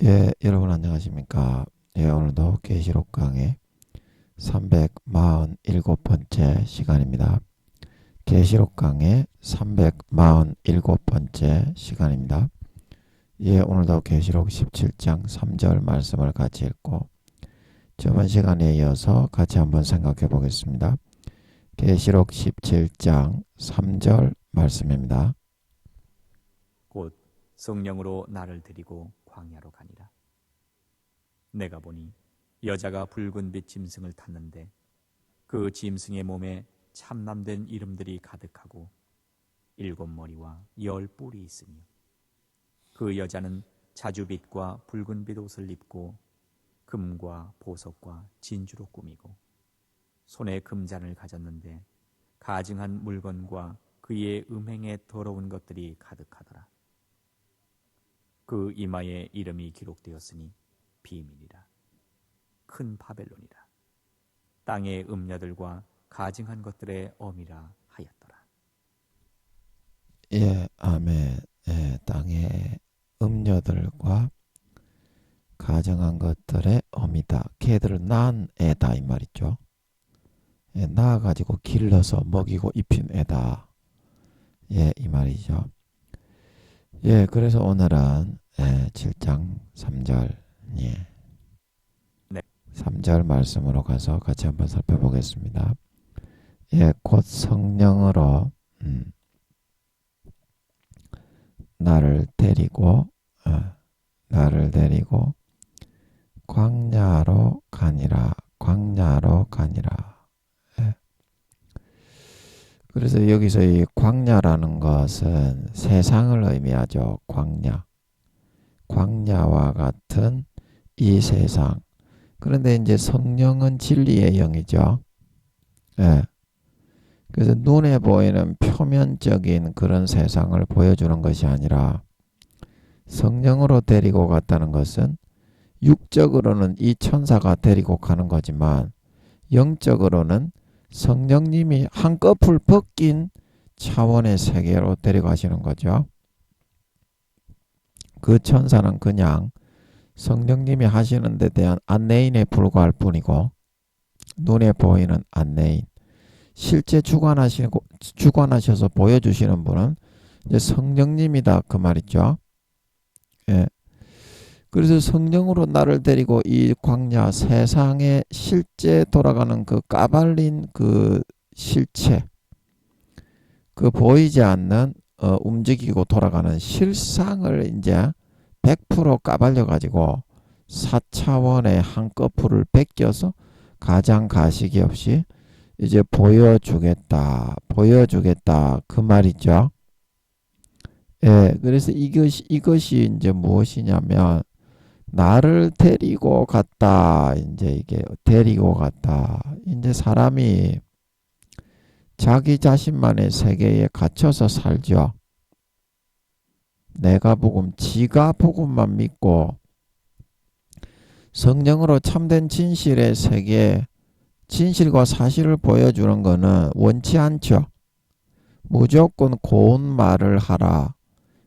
예, 여러분 안녕하십니까? 예, 오늘도 계시록 강의 347번째 시간입니다. 계시록 강의 347번째 시간입니다. 예, 오늘도 계시록 17장 3절 말씀을 같이 읽고 저번 시간에 이어서 같이 한번 생각해 보겠습니다. 계시록 17장 3절 말씀입니다. 곧 성령으로 나를 데리고 광야로 가니라. 내가 보니 여자가 붉은 빛 짐승을 탔는데 그 짐승의 몸에 참남된 이름들이 가득하고 7머리와 10뿔이 있으며 그 여자는 자주빛과 붉은빛 옷을 입고 금과 보석과 진주로 꾸미고 손에 금잔을 가졌는데 가증한 물건과 그의 음행에 더러운 것들이 가득하더라. 그 이마에 이름이 기록되었으니 비밀이라. 큰 바벨론이라. 땅의 음녀들과 가증한 것들의 어미라 하였더라. 예, 아멘. 예, 땅의 음녀들과 가정한 것들의 어미다. 걔들을 낳은 애다 이 말이죠. 예, 낳아가지고 길러서 먹이고 입힌 애다. 예, 이 말이죠. 예, 그래서 오늘은 7장 3절 예, 네. 3절 말씀으로 가서 같이 한번 살펴보겠습니다. 예, 곧 성령으로 나를 데리고 광야로 가니라. 광야로 가니라. 예. 그래서 여기서 이 광야라는 것은 세상을 의미하죠. 광야. 광야와 같은 이 세상. 그런데 이제 성령은 진리의 영이죠. 예. 그래서 눈에 보이는 표면적인 그런 세상을 보여주는 것이 아니라 성령으로 데리고 갔다는 것은 육적으로는 이 천사가 데리고 가는 거지만 영적으로는 성령님이 한꺼풀 벗긴 차원의 세계로 데려가시는 거죠. 그 천사는 그냥 성령님이 하시는 데 대한 안내인에 불과할 뿐이고 눈에 보이는 안내인, 실제 주관하셔서 보여주시는 분은 이제 성령님이다 그 말이죠. 예. 그래서 성령으로 나를 데리고 이 광야 세상에 실제 돌아가는 그 까발린 그 실체, 그 보이지 않는 움직이고 돌아가는 실상을 이제 100% 까발려 가지고 4차원의 한꺼풀을 베껴서 가장 가식이 없이 이제 보여주겠다 그 말이죠. 예, 그래서 이것이 이제 무엇이냐면 나를 데리고 갔다. 이제 이게 데리고 갔다. 이제 사람이 자기 자신만의 세계에 갇혀서 살죠. 내가 복음, 지가 복음만 믿고 성령으로 참된 진실의 세계, 진실과 사실을 보여주는 것은 원치 않죠. 무조건 고운 말을 하라.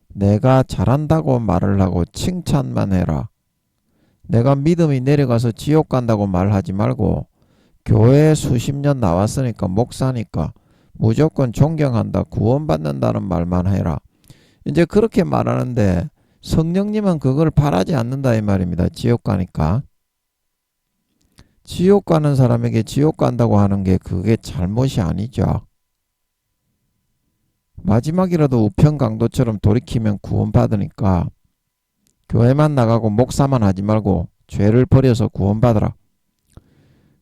내가 잘한다고 말을 하고 칭찬만 해라. 내가 믿음이 내려가서 지옥 간다고 말하지 말고 교회에 수십 년 나왔으니까 목사니까 무조건 존경한다, 구원받는다는 말만 해라. 이제 그렇게 말하는데 성령님은 그걸 바라지 않는다 이 말입니다. 지옥 가니까. 지옥 가는 사람에게 지옥 간다고 하는 게 그게 잘못이 아니죠. 마지막이라도 우편 강도처럼 돌이키면 구원받으니까 교회만 나가고 목사만 하지 말고 죄를 버려서 구원받으라.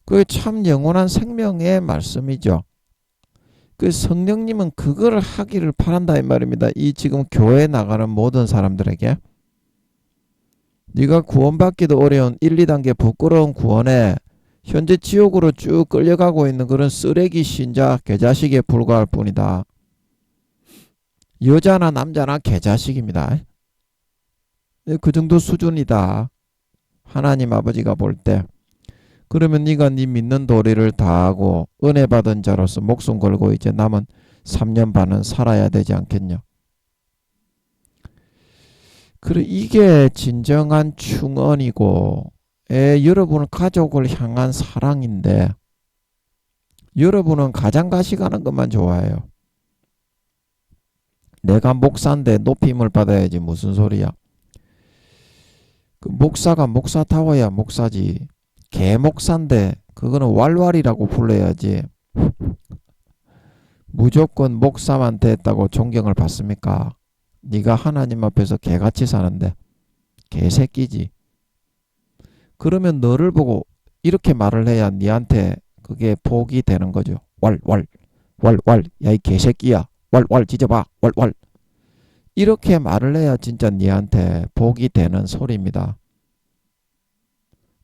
그게 참 영원한 생명의 말씀이죠. 그 성령님은 그걸 하기를 바란다 이 말입니다. 이 지금 교회 나가는 모든 사람들에게 네가 구원받기도 어려운 1, 2단계 부끄러운 구원에 현재 지옥으로 쭉 끌려가고 있는 그런 쓰레기 신자 개자식에 불과할 뿐이다. 여자나 남자나 개자식입니다. 그 정도 수준이다. 하나님 아버지가 볼 때. 그러면 네가 네 믿는 도리를 다하고 은혜 받은 자로서 목숨 걸고 이제 남은 3년 반은 살아야 되지 않겠냐. 그래 이게 진정한 충언이고 여러분 가족을 향한 사랑인데 여러분은 가장가시 가는 것만 좋아해요. 내가 목사인데 높임을 받아야지 무슨 소리야. 그 목사가 목사다워야 목사지. 개 목사인데 그거는 왈왈이라고 불러야지. 무조건 목사만 됐다고 존경을 받습니까? 네가 하나님 앞에서 개같이 사는데 개새끼지. 그러면 너를 보고 이렇게 말을 해야 니한테 그게 복이 되는 거죠. 왈왈 왈왈 야 이 개새끼야 왈왈 짖어봐 왈왈 이렇게 말을 해야 진짜 니한테 복이 되는 소리입니다.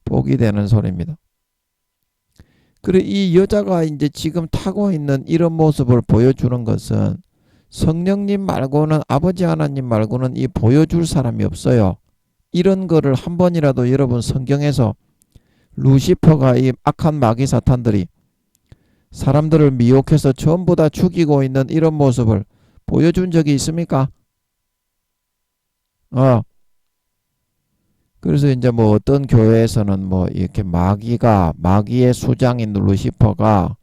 복이 되는 소리입니다. 그래 이 여자가 이제 지금 타고 있는 이런 모습을 보여주는 것은 성령님 말고는 아버지 하나님 말고는 이 보여줄 사람이 없어요. 이런 거를 한 번이라도 여러분 성경에서 루시퍼가 이 악한 마귀 사탄들이 사람들을 미혹해서 전부 다 죽이고 있는 이런 모습을 보여준 적이 있습니까? 그래서 이제 뭐 어떤 교회에서는 뭐 이렇게 마귀의 수장인 루시퍼가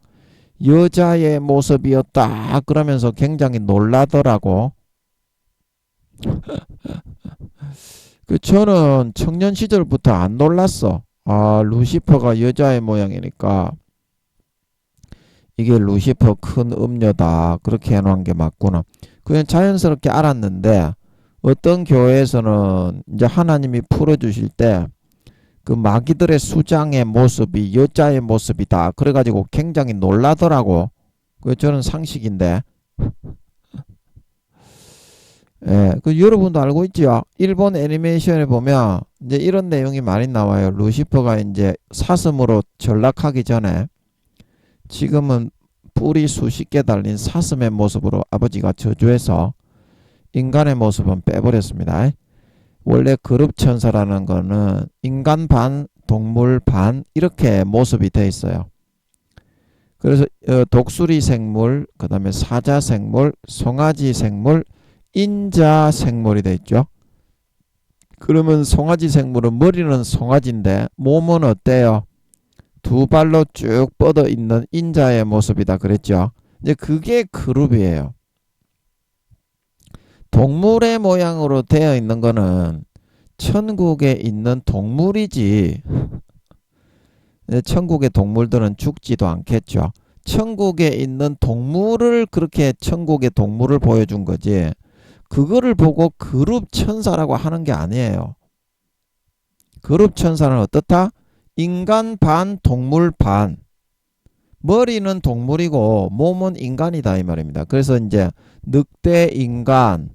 여자의 모습이었다 그러면서 굉장히 놀라더라고. 저는 청년 시절부터 안 놀랐어. 루시퍼가 여자의 모양이니까 이게 루시퍼 큰 음녀다 그렇게 해놓은 게 맞구나. 그냥 자연스럽게 알았는데 어떤 교회에서는 이제 하나님이 풀어주실 때 그 마귀들의 수장의 모습이 여자의 모습이다 그래가지고 굉장히 놀라더라고. 그 저는 상식인데. 예, 그 여러분도 알고 있죠? 일본 애니메이션에 보면 이제 이런 내용이 많이 나와요. 루시퍼가 이제 사슴으로 전락하기 전에 지금은 뿔이 수십 개 달린 사슴의 모습으로 아버지가 저주해서 인간의 모습은 빼버렸습니다. 원래 그룹천사라는 거는 인간 반 동물 반 이렇게 모습이 돼 있어요. 그래서 독수리 생물, 그 다음에 사자 생물, 송아지 생물, 인자 생물이 돼 있죠. 그러면 송아지 생물은 머리는 송아지인데 몸은 어때요? 두 발로 쭉 뻗어 있는 인자의 모습이다 그랬죠. 이제 그게 그룹이에요. 동물의 모양으로 되어 있는 거는 천국에 있는 동물이지. 천국의 동물들은 죽지도 않겠죠. 천국에 있는 동물을 그렇게 천국의 동물을 보여준 거지. 그거를 보고 그룹 천사라고 하는 게 아니에요. 그룹 천사는 어떻다? 인간 반 동물 반. 머리는 동물이고 몸은 인간이다 이 말입니다. 그래서 이제 늑대 인간,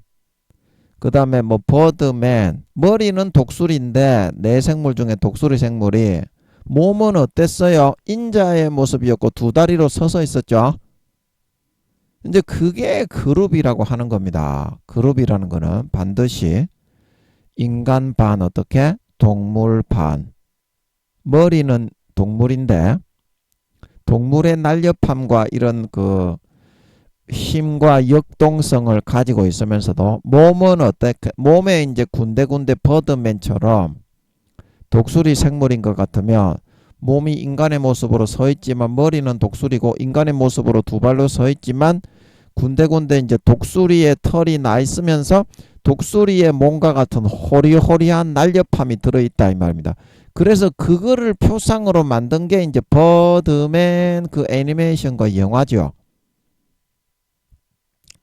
그 다음에 뭐 버드맨, 머리는 독수리인데 네 생물 중에 독수리 생물이 몸은 어땠어요? 인자의 모습이었고 두 다리로 서서 있었죠. 이제 그게 그룹이라고 하는 겁니다. 그룹이라는 거는 반드시 인간 반 어떻게? 동물 반. 머리는 동물인데 동물의 날렵함과 이런 그 힘과 역동성을 가지고 있으면서도 몸은 어떻게? 몸에 이제 군데군데 버드맨처럼 독수리 생물인 것 같으면 몸이 인간의 모습으로 서 있지만 머리는 독수리고 인간의 모습으로 두 발로 서 있지만 군데군데 이제 독수리의 털이 나 있으면서 독수리의 몸과 같은 호리호리한 날렵함이 들어있다 이 말입니다. 그래서 그거를 표상으로 만든 게 이제 버드맨 그 애니메이션과 영화죠.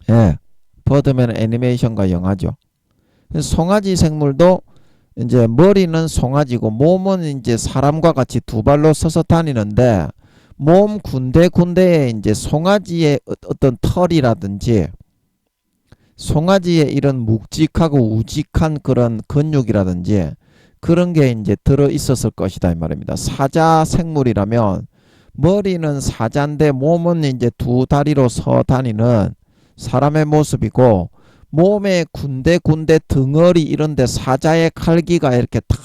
예, 버드맨 애니메이션과 영화죠. 송아지 생물도 이제 머리는 송아지고 몸은 이제 사람과 같이 두 발로 서서 다니는데 몸 군데군데에 이제 송아지의 어떤 털이라든지 송아지의 이런 묵직하고 우직한 그런 근육이라든지 그런 게 이제 들어 있었을 것이다 이 말입니다. 사자 생물이라면 머리는 사자인데 몸은 이제 두 다리로 서 다니는 사람의 모습이고 몸에 군데군데 덩어리 이런데 사자의 칼기가 이렇게 탁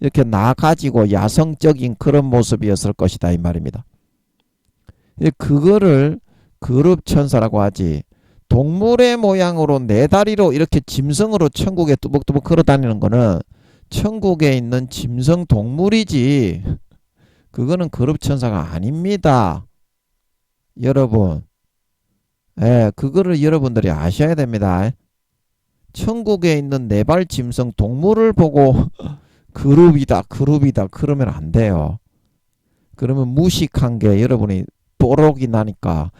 이렇게 나가지고 야성적인 그런 모습이었을 것이다 이 말입니다. 그거를 그룹 천사라고 하지. 동물의 모양으로 네 다리로 이렇게 짐승으로 천국에 뚜벅뚜벅 걸어다니는 거는 천국에 있는 짐승 동물이지 그거는 거룩천사가 아닙니다. 여러분. 예, 그거를 여러분들이 아셔야 됩니다. 천국에 있는 네발 짐승 동물을 보고 그룹이다 그러면 안 돼요. 그러면 무식한 게 여러분이 뽀록이 나니까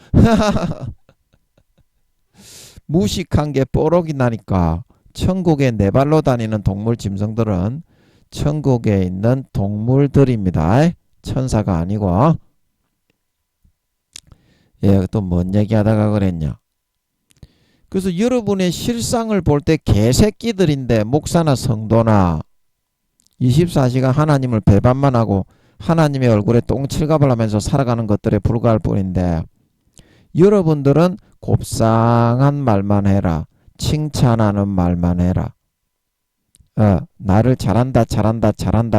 무식한 게 뽀록이 나니까 천국에 네 발로 다니는 동물 짐승들은 천국에 있는 동물들입니다. 천사가 아니고. 예, 또 뭔 얘기하다가 그랬냐. 그래서 여러분의 실상을 볼 때 개새끼들인데 목사나 성도나 24시간 하나님을 배반만 하고 하나님의 얼굴에 똥칠갑을 하면서 살아가는 것들에 불과할 뿐인데 여러분들은 곱상한 말만 해라. 칭찬하는 말만 해라. 나를 잘한다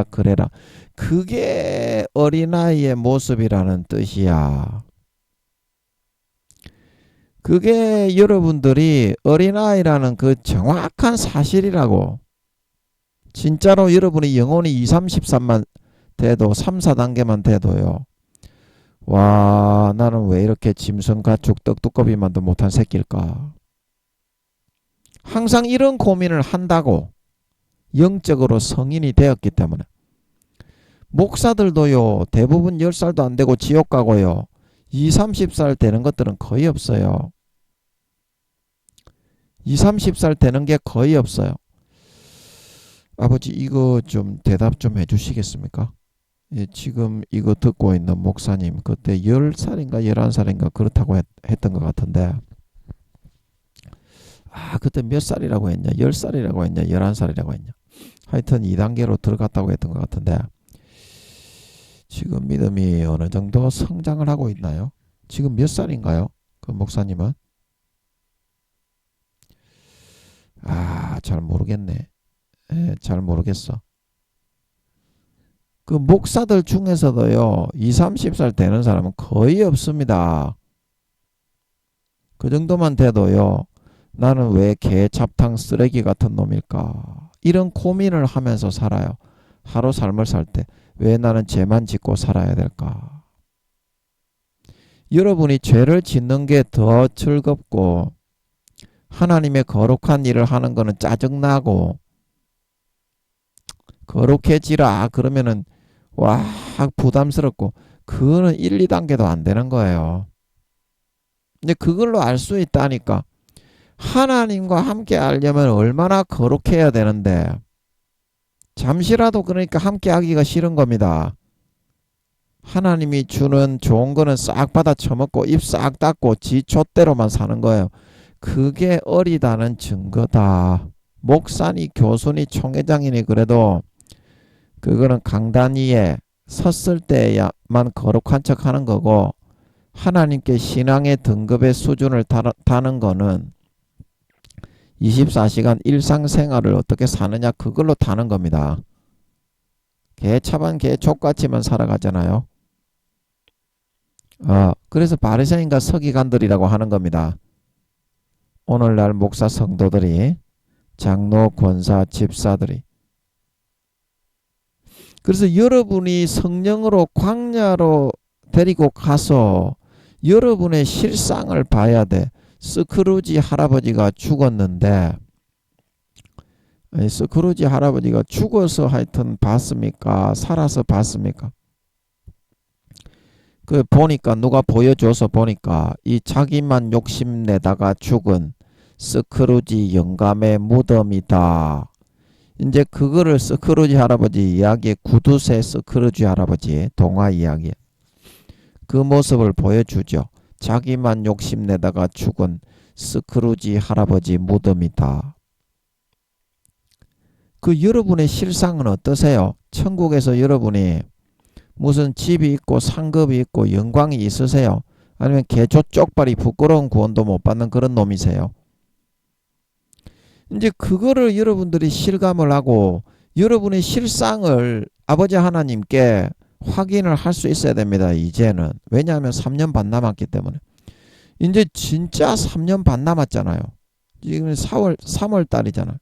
그래라. 그게 어린아이의 모습이라는 뜻이야. 그게 여러분들이 어린아이라는 그 정확한 사실이라고. 진짜로 여러분이 영혼이 2, 33만 돼도 3, 4단계만 돼도요. 와, 나는 왜 이렇게 짐승 가축 떡두꺼비만도 못한 새끼일까. 항상 이런 고민을 한다고. 영적으로 성인이 되었기 때문에. 목사들도요. 대부분 10살도 안 되고 지옥 가고요. 2, 30살 되는 것들은 거의 없어요. 2, 30살 되는 게 거의 없어요. 아버지 이거 좀 대답 좀 해주시겠습니까? 예, 지금 이거 듣고 있는 목사님 그때 10살인가 11살인가 그렇다고 했던 것 같은데 그때 몇 살이라고 했냐? 10살이라고 했냐? 11살이라고 했냐? 하여튼 2단계로 들어갔다고 했던 것 같은데 지금 믿음이 어느 정도 성장을 하고 있나요? 지금 몇 살인가요? 그 목사님은? 잘 모르겠네. 잘 모르겠어. 그 목사들 중에서도요. 20, 30살 되는 사람은 거의 없습니다. 그 정도만 돼도요. 나는 왜 개찹탕 쓰레기 같은 놈일까? 이런 고민을 하면서 살아요. 하루 삶을 살 때 왜 나는 죄만 짓고 살아야 될까? 여러분이 죄를 짓는 게 더 즐겁고 하나님의 거룩한 일을 하는 거는 짜증나고 거룩해지라 그러면은 와 부담스럽고 그거는 1, 2단계도 안 되는 거예요. 근데 그걸로 알 수 있다니까. 하나님과 함께 알려면 얼마나 거룩해야 되는데 잠시라도 그러니까 함께 하기가 싫은 겁니다. 하나님이 주는 좋은 거는 싹 받아 처먹고 입 싹 닫고 지 촛대로만 사는 거예요. 그게 어리다는 증거다. 목사니 교수니 총회장이니 그래도 그거는 강단 위에 섰을 때야만 거룩한 척 하는 거고 하나님께 신앙의 등급의 수준을 다는 거는 24시간 일상생활을 어떻게 사느냐 그걸로 다는 겁니다. 개차반 개족같이만 살아가잖아요. 그래서 바리새인과 서기관들이라고 하는 겁니다. 오늘날 목사 성도들이 장로 권사 집사들이 그래서 여러분이 성령으로 광야로 데리고 가서 여러분의 실상을 봐야 돼. 스크루지 할아버지가 죽었는데 스크루지 할아버지가 죽어서 하여튼 봤습니까? 살아서 봤습니까? 그 보니까 누가 보여줘서 보니까 이 자기만 욕심내다가 죽은 스크루지 영감의 무덤이다. 이제 그거를 스크루지 할아버지 이야기에 구두쇠 스크루지 할아버지 동화 이야기 그 모습을 보여주죠. 자기만 욕심내다가 죽은 스크루지 할아버지 무덤이다. 그 여러분의 실상은 어떠세요? 천국에서 여러분이 무슨 집이 있고 상급이 있고 영광이 있으세요? 아니면 개조 쪽발이 부끄러운 구원도 못 받는 그런 놈이세요? 이제 그거를 여러분들이 실감을 하고 여러분의 실상을 아버지 하나님께 확인을 할 수 있어야 됩니다. 이제는. 왜냐하면 3년 반 남았기 때문에. 이제 진짜 3년 반 남았잖아요. 지금 3월 달이잖아요.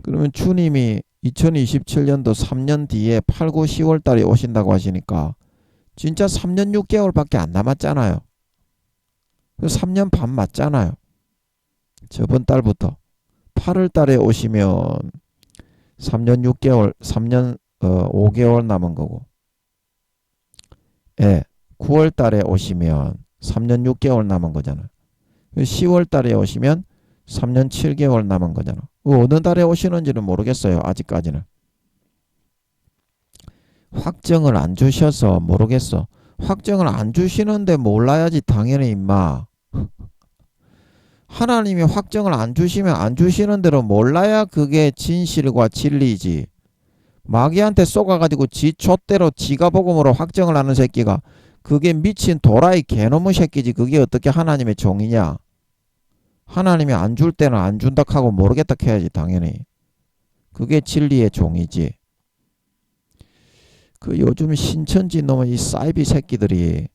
그러면 주님이 2027년도 3년 뒤에 8, 9, 10월 달에 오신다고 하시니까 진짜 3년 6개월밖에 안 남았잖아요. 3년 반 맞잖아요. 저번 달부터 8월 달에 오시면 3년 6개월, 3년 5개월 남은 거고, 예, 9월 달에 오시면 3년 6개월 남은 거잖아요. 10월 달에 오시면 3년 7개월 남은 거잖아. 어느 달에 오시는지는 모르겠어요. 아직까지는. 확정을 안 주셔서 모르겠어. 확정을 안 주시는데 몰라야지 당연히 임마. 하나님이 확정을 안 주시면 안 주시는 대로 몰라야 그게 진실과 진리지. 마귀한테 쏘가가지고 지 촛대로 지가 복음으로 확정을 하는 새끼가 그게 미친 도라이 개놈의 새끼지. 그게 어떻게 하나님의 종이냐. 하나님이 안 줄 때는 안 준다 하고 모르겠다 해야지 당연히. 그게 진리의 종이지. 그 요즘 신천지 놈의 이 사이비 새끼들이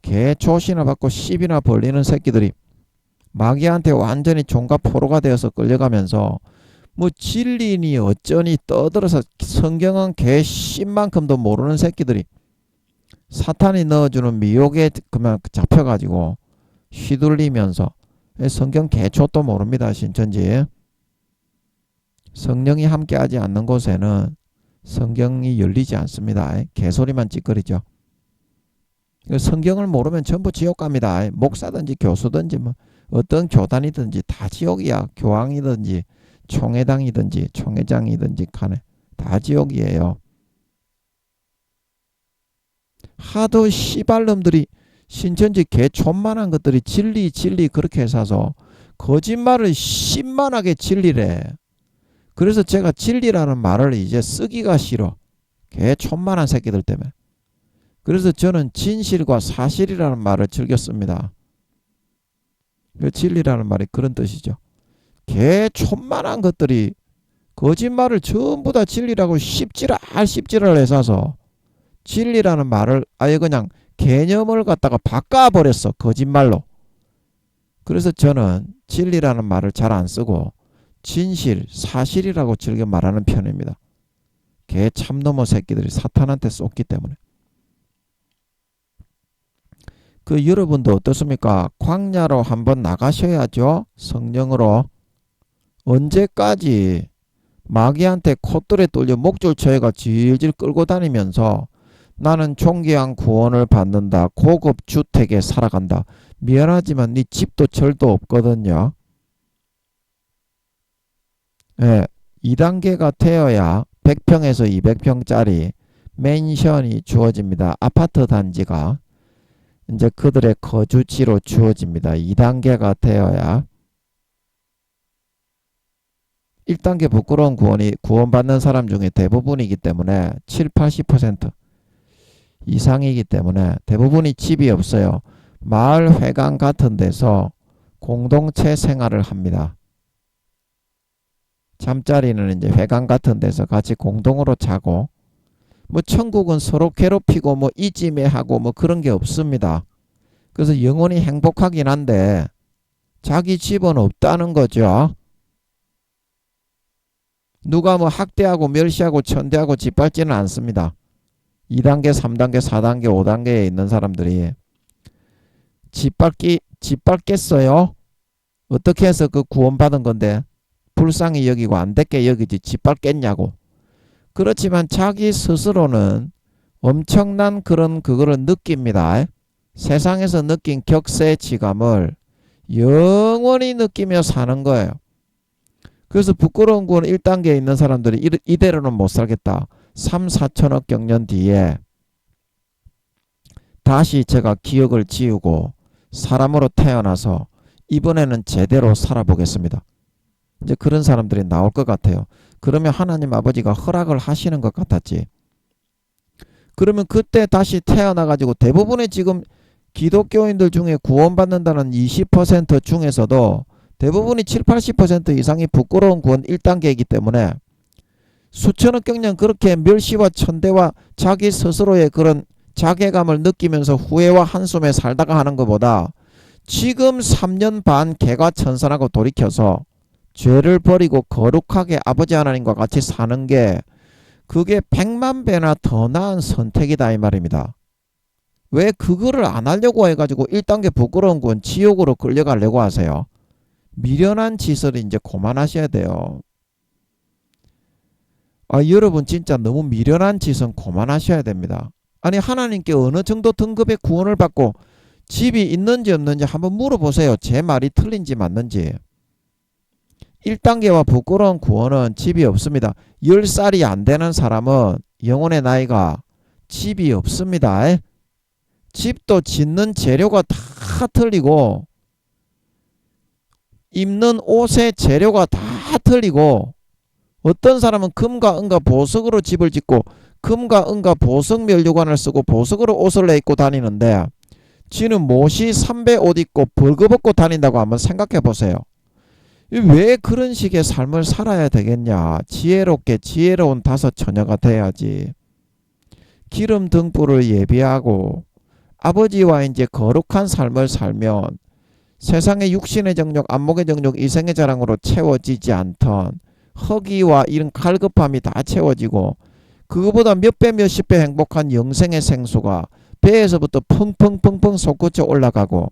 개 조시나 받고 시비나 벌리는 새끼들이 마귀한테 완전히 종과 포로가 되어서 끌려가면서 뭐 진리니 어쩌니 떠들어서 성경은 개 씹만큼도 모르는 새끼들이 사탄이 넣어주는 미혹에 그만 잡혀가지고 휘둘리면서 성경 개초도 모릅니다. 신천지. 성령이 함께하지 않는 곳에는 성경이 열리지 않습니다. 개소리만 찌꺼리죠. 성경을 모르면 전부 지옥 갑니다. 목사든지 교수든지 뭐 어떤 교단이든지 다 지옥이야. 교황이든지 총회당이든지 총회장이든지 간에 다 지옥이에요. 하도 씨발놈들이 신천지 개촌만한 것들이 진리 그렇게 해서 거짓말을 신만하게 진리래. 그래서 제가 진리라는 말을 이제 쓰기가 싫어. 개촌만한 새끼들 때문에. 그래서 저는 진실과 사실이라는 말을 즐겼습니다. 그 진리라는 말이 그런 뜻이죠. 개촌만한 것들이 거짓말을 전부 다 진리라고 씹지를 해서 진리라는 말을 아예 그냥 개념을 갖다가 바꿔버렸어. 거짓말로. 그래서 저는 진리라는 말을 잘 안 쓰고 진실, 사실이라고 즐겨 말하는 편입니다. 개 참놈의 새끼들이 사탄한테 쏟기 때문에. 그 여러분도 어떻습니까? 광야로 한번 나가셔야죠. 성령으로. 언제까지 마귀한테 콧들에 뚫려 목줄처에가 질질 끌고 다니면서 나는 존귀한 구원을 받는다. 고급 주택에 살아간다. 미안하지만 네 집도 절도 없거든요. 예, 2단계가 되어야 100평에서 200평짜리 맨션이 주어집니다. 아파트 단지가 이제 그들의 거주지로 주어집니다. 2단계가 되어야. 1단계 부끄러운 구원받는 사람 중에 대부분이기 때문에 7, 80% 이상이기 때문에 대부분이 집이 없어요. 마을 회관 같은 데서 공동체 생활을 합니다. 잠자리는 이제 회관 같은 데서 같이 공동으로 자고, 뭐 천국은 서로 괴롭히고 뭐 이지매하고 뭐 그런 게 없습니다. 그래서 영원히 행복하긴 한데 자기 집은 없다는 거죠. 누가 뭐 학대하고 멸시하고 천대하고 짓밟지는 않습니다. 2단계, 3단계, 4단계, 5단계에 있는 사람들이 짓밟겠어요? 어떻게 해서 그 구원받은 건데 불쌍히 여기고 안 됐게 여기지 짓밟겠냐고. 그렇지만 자기 스스로는 엄청난 그거를 느낍니다. 세상에서 느낀 격세지감을 영원히 느끼며 사는 거예요. 그래서 부끄러운 구원 1단계에 있는 사람들이 이대로는 못 살겠다. 3, 4천억 경년 뒤에 다시 제가 기억을 지우고 사람으로 태어나서 이번에는 제대로 살아보겠습니다. 이제 그런 사람들이 나올 것 같아요. 그러면 하나님 아버지가 허락을 하시는 것 같았지. 그러면 그때 다시 태어나가지고 대부분의 지금 기독교인들 중에 구원받는다는 20% 중에서도 대부분이 7, 80% 이상이 부끄러운 구원 1단계이기 때문에 수천억 경년 그렇게 멸시와 천대와 자기 스스로의 그런 자괴감을 느끼면서 후회와 한숨에 살다가 하는 것보다 지금 3년 반 개과천선하고 돌이켜서 죄를 버리고 거룩하게 아버지 하나님과 같이 사는 게 그게 100만 배나 더 나은 선택이다 이 말입니다. 왜 그거를 안 하려고 해가지고 1단계 부끄러운 건 지옥으로 끌려가려고 하세요? 미련한 짓을 이제 그만하셔야 돼요. 여러분 진짜 너무 미련한 짓은 그만하셔야 됩니다. 아니 하나님께 어느 정도 등급의 구원을 받고 집이 있는지 없는지 한번 물어보세요. 제 말이 틀린지 맞는지. 1단계와 부끄러운 구원은 집이 없습니다. 10살이 안 되는 사람은 영혼의 나이가 집이 없습니다. 집도 짓는 재료가 다 틀리고 입는 옷의 재료가 다 틀리고 어떤 사람은 금과 은과 보석으로 집을 짓고 금과 은과 보석 면류관을 쓰고 보석으로 옷을 내입고 다니는데 지는 못이 삼배 옷 입고 벌거벗고 다닌다고 한번 생각해 보세요. 왜 그런 식의 삶을 살아야 되겠냐. 지혜롭게 지혜로운 다섯 처녀가 돼야지. 기름 등불을 예비하고 아버지와 이제 거룩한 삶을 살면 세상의 육신의 정욕, 안목의 정욕, 이생의 자랑으로 채워지지 않던 허기와 이런 갈급함이 다 채워지고 그거보다 몇 배 몇십 배 행복한 영생의 생수가 배에서부터 펑펑펑펑 솟구쳐 올라가고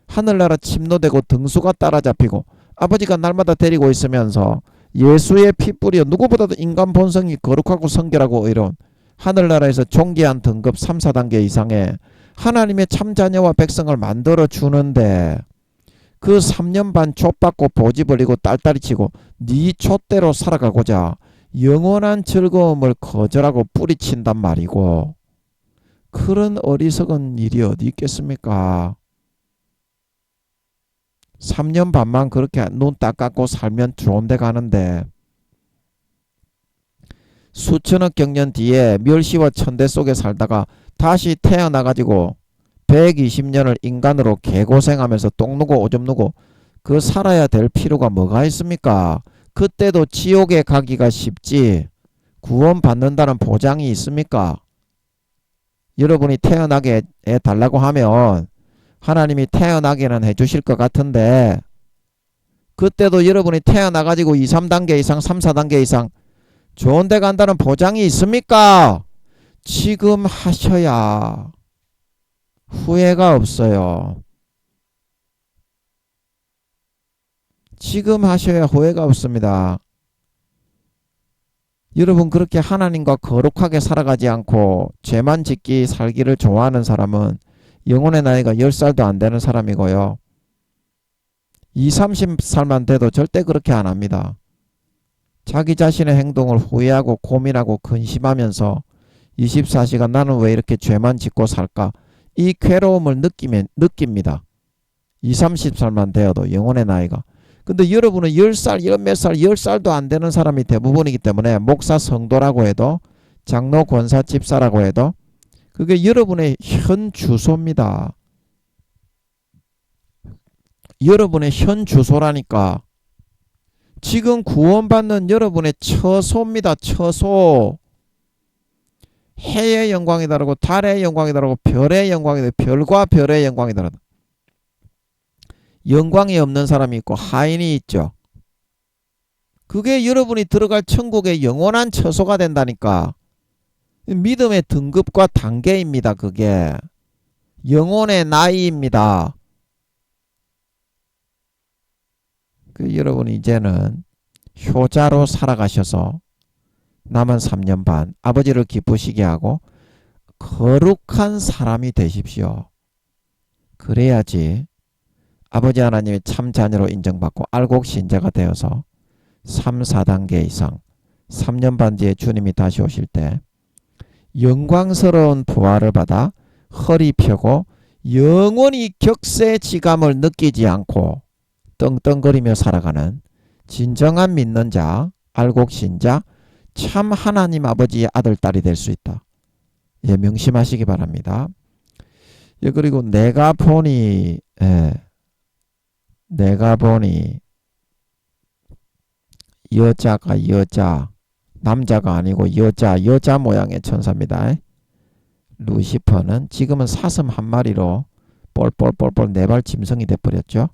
하늘나라 침노되고 등수가 따라잡히고 아버지가 날마다 데리고 있으면서 예수의 피 뿌려 누구보다도 인간 본성이 거룩하고 성결하고 의로운 하늘나라에서 존귀한 등급 3, 4단계 이상의 하나님의 참자녀와 백성을 만들어 주는데 그 3년 반 족받고 보지 버리고 딸딸이 치고 네 촛대로 살아가고자 영원한 즐거움을 거절하고 뿌리친단 말이고 그런 어리석은 일이 어디 있겠습니까? 3년 반만 그렇게 눈 딱 감고 살면 좋은 데 가는데 수천억 경년 뒤에 멸시와 천대 속에 살다가 다시 태어나가지고 120년을 인간으로 개고생하면서 똥 누고 오줌 누고 그 살아야 될 필요가 뭐가 있습니까? 그때도 지옥에 가기가 쉽지 구원받는다는 보장이 있습니까? 여러분이 태어나게 해달라고 하면 하나님이 태어나게는 해주실 것 같은데 그때도 여러분이 태어나가지고 2, 3단계 이상 3, 4단계 이상 좋은 데 간다는 보장이 있습니까? 지금 하셔야 후회가 없어요. 지금 하셔야 후회가 없습니다. 여러분 그렇게 하나님과 거룩하게 살아가지 않고 죄만 짓기 살기를 좋아하는 사람은 영혼의 나이가 10살도 안 되는 사람이고요. 20, 30살만 돼도 절대 그렇게 안 합니다. 자기 자신의 행동을 후회하고 고민하고 근심하면서 24시간 나는 왜 이렇게 죄만 짓고 살까? 이 괴로움을 느낍니다. 20, 30살만 되어도 영혼의 나이가. 근데 여러분은 10살, 몇 살, 10살도 안 되는 사람이 대부분이기 때문에 목사 성도라고 해도 장로 권사 집사라고 해도 그게 여러분의 현 주소입니다. 여러분의 현 주소라니까. 지금 구원받는 여러분의 처소입니다. 처소. 해의 영광이 다르고 달의 영광이 다르고 별의 영광이 다르고 별과 별의 영광이 다르다. 영광이 없는 사람이 있고 하인이 있죠. 그게 여러분이 들어갈 천국의 영원한 처소가 된다니까. 믿음의 등급과 단계입니다. 그게 영혼의 나이입니다. 여러분이 이제는 효자로 살아가셔서 남은 3년 반 아버지를 기쁘시게 하고 거룩한 사람이 되십시오. 그래야지 아버지 하나님의 참 자녀로 인정받고 알곡 신자가 되어서 3, 4단계 이상 3년 반 뒤에 주님이 다시 오실 때 영광스러운 부활을 받아 허리 펴고 영원히 격세지감을 느끼지 않고 떵떵거리며 살아가는 진정한 믿는 자, 알곡 신자, 참 하나님 아버지의 아들, 딸이 될 수 있다. 예, 명심하시기 바랍니다. 예, 그리고 내가 보니 여자가 여자, 남자가 아니고 여자 모양의 천사입니다. 루시퍼는 지금은 사슴 한 마리로 뻘뻘뻘뻘 네발 짐승이 돼버렸죠.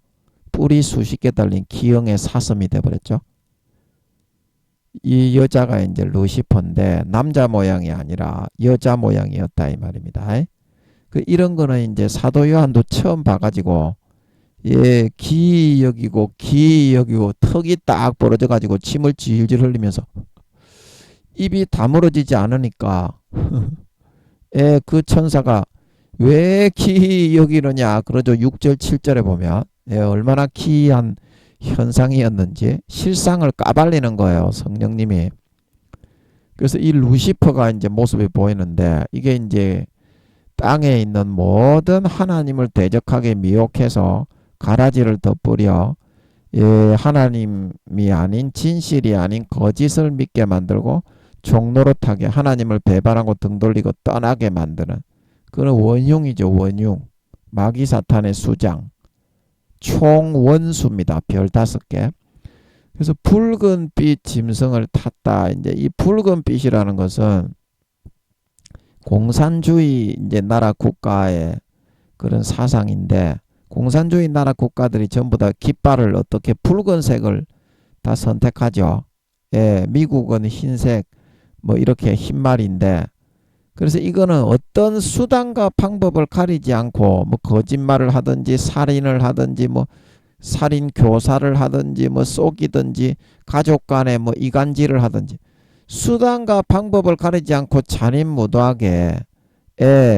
뿔이 수십 개 달린 기형의 사슴이 돼버렸죠. 이 여자가 이제 루시퍼인데 남자 모양이 아니라 여자 모양이었다 이 말입니다. 그 이런 거는 이제 사도 요한도 처음 봐가지고 예, 기 여기고 턱이 딱 벌어져 가지고 침을 질질 흘리면서 입이 다물어지지 않으니까 예, 그 천사가 왜 기 여기느냐 그러죠. 6절 7절에 보면 예, 얼마나 기이한 현상이었는지 실상을 까발리는 거예요. 성령님이. 그래서 이 루시퍼가 이제 모습이 보이는데 이게 이제 땅에 있는 모든 하나님을 대적하게 미혹해서 가라지를 덧뿌려 예, 하나님이 아닌 진실이 아닌 거짓을 믿게 만들고 종노릇하게 하나님을 배반하고 등 돌리고 떠나게 만드는 그런 원흉이죠. 원흉. 마귀 사탄의 수장. 총 원수입니다. 별 5개. 그래서 붉은빛 짐승을 탔다. 이제 이 붉은빛이라는 것은 공산주의 이제 나라 국가의 그런 사상인데 공산주의 나라 국가들이 전부 다 깃발을 어떻게 붉은색을 다 선택하죠. 예, 미국은 흰색 뭐 이렇게 흰말인데 그래서 이거는 어떤 수단과 방법을 가리지 않고 뭐 거짓말을 하든지 살인을 하든지 뭐 살인 교사를 하든지 뭐 쏘기든지 가족 간에 뭐 이간질을 하든지 수단과 방법을 가리지 않고 잔인무도하게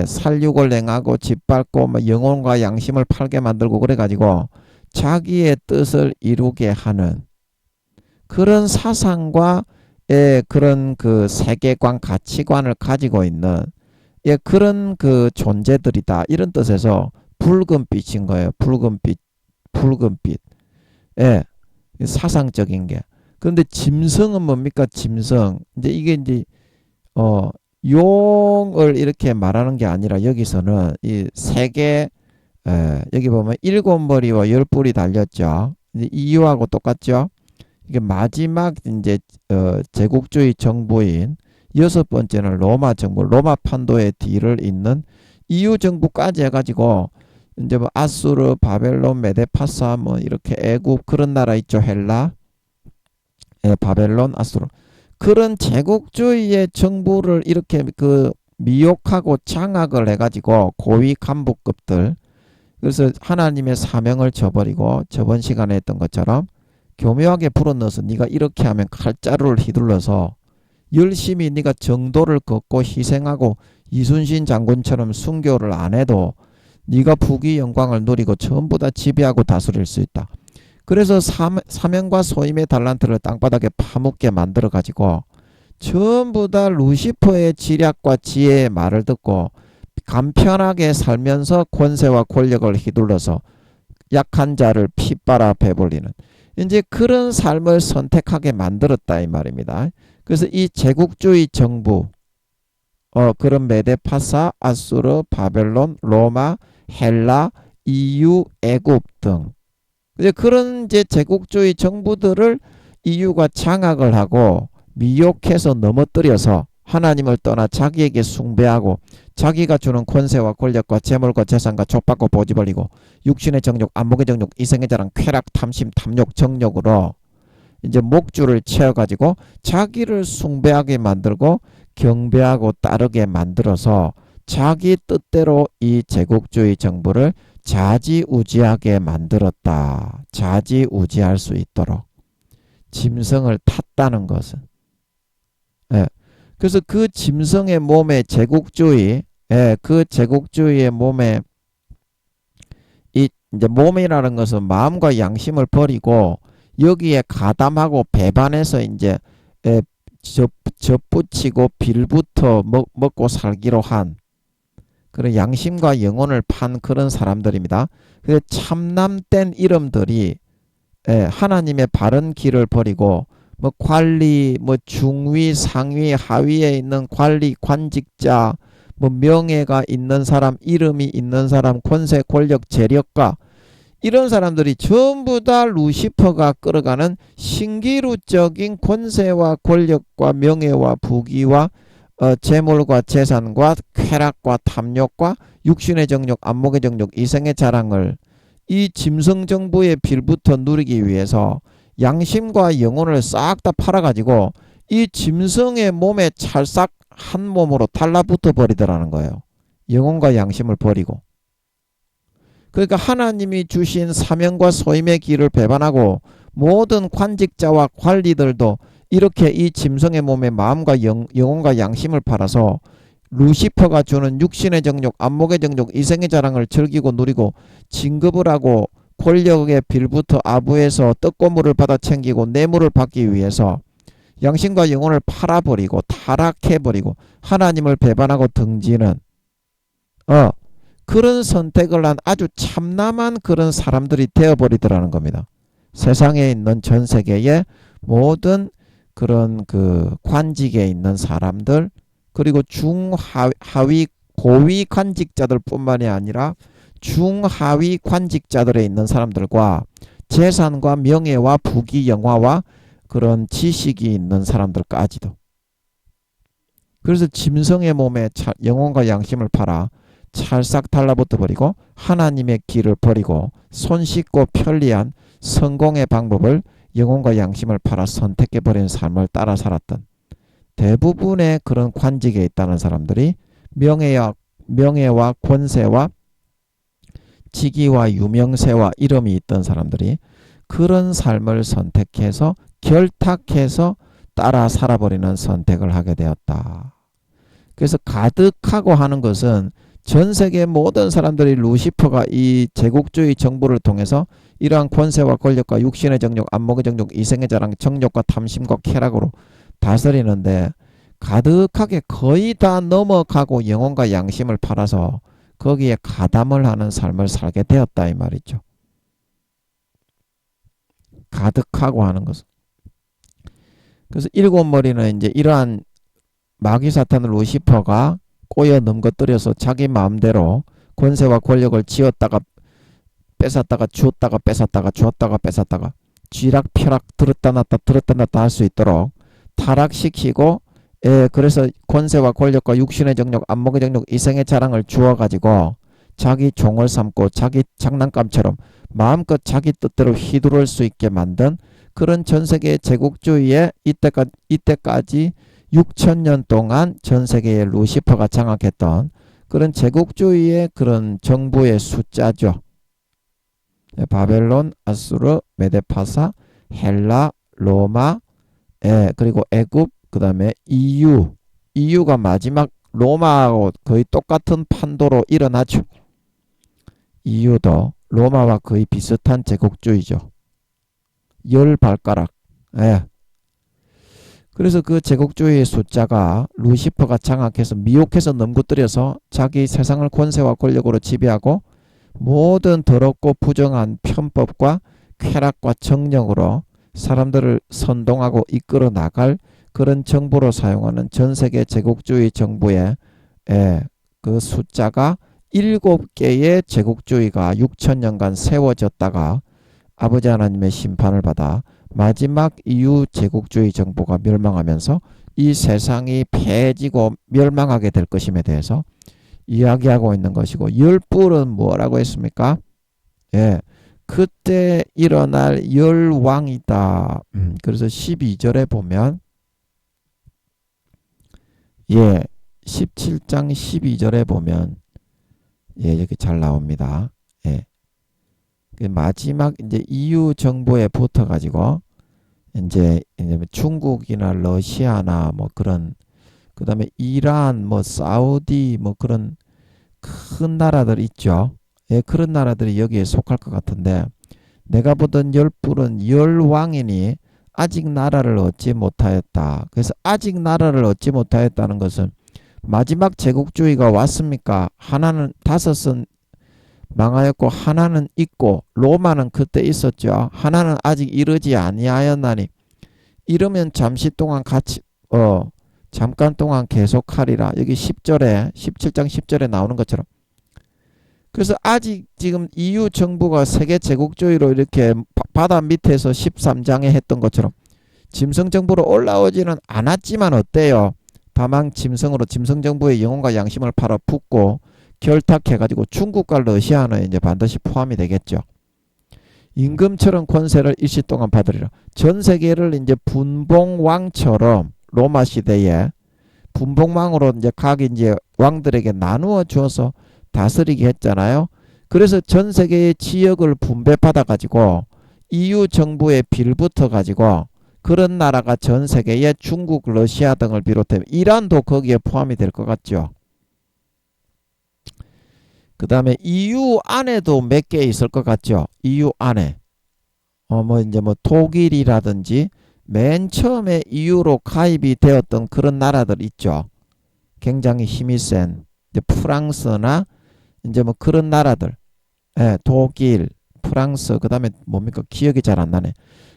살육을 행하고 짓밟고 뭐 영혼과 양심을 팔게 만들고 그래가지고 자기의 뜻을 이루게 하는 그런 사상과 그런 그 세계관 가치관을 가지고 있는 그런 그 존재들이다 이런 뜻에서 붉은빛인 거예요. 붉은빛 사상적인 게. 그런데 짐승은 뭡니까? 짐승 이제 이게 이제 용을 이렇게 말하는 게 아니라 여기서는 이 세계 여기 보면 7머리와 10뿔이 달렸죠. 이유하고 똑같죠. 이게 마지막 이제 제국주의 정부인 6번째는 로마 정부, 로마 판도의 뒤를 잇는 EU 정부까지 해가지고 이제 뭐 아수르, 바벨론, 메데파사 뭐 이렇게 애국 그런 나라 있죠. 헬라, 바벨론, 아수르 그런 제국주의의 정부를 이렇게 그 미혹하고 장악을 해가지고 고위 간부급들 그래서 하나님의 사명을 저버리고 저번 시간에 했던 것처럼 교묘하게 불어넣어서 네가 이렇게 하면 칼자루를 휘둘러서 열심히 네가 정도를 걷고 희생하고 이순신 장군처럼 순교를 안 해도 네가 부귀 영광을 누리고 전부 다 지배하고 다스릴 수 있다. 그래서 사명과 소임의 달란트를 땅바닥에 파묻게 만들어 가지고 전부 다 루시퍼의 지략과 지혜의 말을 듣고 간편하게 살면서 권세와 권력을 휘둘러서 약한 자를 핏바라 배불리는 이제 그런 삶을 선택하게 만들었다 이 말입니다. 그래서 이 제국주의 정부 그런 메데파사, 아수르, 바벨론, 로마, 헬라, EU, 애굽 등 이제 그런 이제 제국주의 정부들을 EU가 장악을 하고 미혹해서 넘어뜨려서 하나님을 떠나 자기에게 숭배하고 자기가 주는 권세와 권력과 재물과 재산과 족받고 보지버리고 육신의 정욕, 안목의 정욕, 이생의 자랑, 쾌락, 탐심, 탐욕, 정욕으로 이제 목줄을 채워가지고 자기를 숭배하게 만들고 경배하고 따르게 만들어서 자기 뜻대로 이 제국주의 정부를 좌지우지하게 만들었다. 좌지우지할 수 있도록 짐승을 탔다는 것은 그래서 그 짐승의 몸에 제국주의 그 제국주의의 몸에 이 이제 몸이라는 것은 마음과 양심을 버리고 여기에 가담하고 배반해서 이제 젖붙이고 빌부터 먹고 살기로 한 그런 양심과 영혼을 판 그런 사람들입니다. 그 참남된 이름들이 하나님의 바른 길을 버리고 뭐 관리, 뭐 중위, 상위, 하위에 있는 관리, 관직자, 뭐 명예가 있는 사람, 이름이 있는 사람, 권세, 권력, 재력가 이런 사람들이 전부 다 루시퍼가 끌어가는 신기루적인 권세와 권력과 명예와 부귀와 재물과 재산과 쾌락과 탐욕과 육신의 정욕, 안목의 정욕, 이생의 자랑을 이 짐승정부의 빌부터 누리기 위해서 양심과 영혼을 싹 다 팔아가지고 이 짐승의 몸에 찰싹 한 몸으로 달라붙어 버리더라는 거예요. 영혼과 양심을 버리고. 그러니까 하나님이 주신 사명과 소임의 길을 배반하고 모든 관직자와 관리들도 이렇게 이 짐승의 몸에 마음과 영혼과 양심을 팔아서 루시퍼가 주는 육신의 정욕, 안목의 정욕, 이생의 자랑을 즐기고 누리고 진급을 하고 권력의 빌부터 아부에서 떡고물을 받아 챙기고 뇌물을 받기 위해서 양심과 영혼을 팔아버리고 타락해버리고 하나님을 배반하고 등지는 그런 선택을 한 아주 참남한 그런 사람들이 되어버리더라는 겁니다. 세상에 있는 전 세계의 모든 그런 그 관직에 있는 사람들 그리고 중하위 고위 관직자들 뿐만이 아니라 중하위 관직자들에 있는 사람들과 재산과 명예와 부귀 영화와 그런 지식이 있는 사람들까지도. 그래서 짐승의 몸에 영혼과 양심을 팔아 찰싹 달라붙어 버리고 하나님의 길을 버리고 손쉽고 편리한 성공의 방법을 영혼과 양심을 팔아 선택해버린 삶을 따라 살았던 대부분의 그런 관직에 있다는 사람들이 명예와 권세와 직위와 유명세와 이름이 있던 사람들이 그런 삶을 선택해서 결탁해서 따라 살아버리는 선택을 하게 되었다. 그래서 가득하고 하는 것은 전 세계 모든 사람들이 루시퍼가 이 제국주의 정부를 통해서 이러한 권세와 권력과 육신의 정욕, 안목의 정욕, 이생의 자랑, 정욕과 탐심과 쾌락으로 다스리는데 가득하게 거의 다 넘어가고 영혼과 양심을 팔아서 거기에 가담을 하는 삶을 살게 되었다 이 말이죠. 가득하고 하는 것은. 그래서 일곱 머리는 이제 이러한 마귀 사탄 루시퍼가 꼬여 넘겨뜨려서 자기 마음대로 권세와 권력을 쥐었다가 뺏었다가 주었다가 뺏었다가 주었다가 뺏었다가 쥐락펴락 들었다 놨다 할 수 있도록 타락시키고 그래서 권세와 권력과 육신의 정욕, 안목의 정욕, 이생의 자랑을 주어가지고 자기 종을 삼고 자기 장난감처럼 마음껏 자기 뜻대로 휘두를 수 있게 만든 그런 전세계의 제국주의에 이때까지 6,000년 동안 전세계의 루시퍼가 장악했던 그런 제국주의의 그런 정부의 숫자죠. 바벨론, 아수르, 메데파사, 헬라, 로마, 그리고 애굽, 그 다음에 EU가 마지막 로마하고 거의 똑같은 판도로 일어나죠. EU도 로마와 거의 비슷한 제국주의죠. 10발가락. 그래서 그 제국주의의 숫자가 루시퍼가 장악해서 미혹해서 넘구뜨려서 자기 세상을 권세와 권력으로 지배하고 모든 더럽고 부정한 편법과 쾌락과 정령으로 사람들을 선동하고 이끌어 나갈 그런 정보로 사용하는 전세계 제국주의 정부의 그 숫자가 7개의 제국주의가 6,000년간 세워졌다가 아버지 하나님의 심판을 받아 마지막 이후 제국주의 정부가 멸망하면서 이 세상이 패해지고 멸망하게 될 것임에 대해서 이야기하고 있는 것이고 열불은 뭐라고 했습니까? 그때 일어날 열왕이다. 그래서 12절에 보면 17장 12절에 보면 이렇게 잘 나옵니다. 마지막 이제 EU 정부에 붙어 가지고 이제 중국이나 러시아나 뭐 그런 그다음에 이란 뭐 사우디 뭐 그런 큰 나라들 있죠. 그런 나라들이 여기에 속할 것 같은데 내가 보던 열불은 열왕이니 아직 나라를 얻지 못하였다. 그래서 아직 나라를 얻지 못하였다는 것은 마지막 제국주의가 왔습니까? 하나는 다섯은 망하였고 하나는 있고 로마는 그때 있었죠. 하나는 아직 이르지 아니하였나니 이러면 잠시 동안 같이 잠깐 동안 계속하리라. 여기 10절에 17장 10절에 나오는 것처럼. 그래서 아직 지금 EU 정부가 세계 제국주의로 이렇게 바다 밑에서 13장에 했던 것처럼 짐승 정부로 올라오지는 않았지만 어때요? 다만 짐승으로 짐승정부의 영혼과 양심을 팔아 붓고 결탁해가지고 중국과 러시아는 이제 반드시 포함이 되겠죠. 임금처럼 권세를 일시 동안 받으리라. 전 세계를 이제 분봉왕처럼 로마 시대에 분봉왕으로 이제 각 이제 왕들에게 나누어 주어서 다스리게 했잖아요. 그래서 전 세계의 지역을 분배받아 가지고 EU 정부에 빌붙어 가지고 그런 나라가 전 세계에 중국, 러시아 등을 비롯해 이란도 거기에 포함이 될 것 같죠. 그 다음에 EU 안에도 몇 개 있을 것 같죠. EU 안에 뭐 이제 뭐 독일이라든지 맨 처음에 EU로 가입이 되었던 그런 나라들 있죠. 굉장히 힘이 센 이제 프랑스나 이제 뭐 그런 나라들, 예, 독일, 프랑스, 그 다음에 뭡니까? 기억이 잘 안 나네.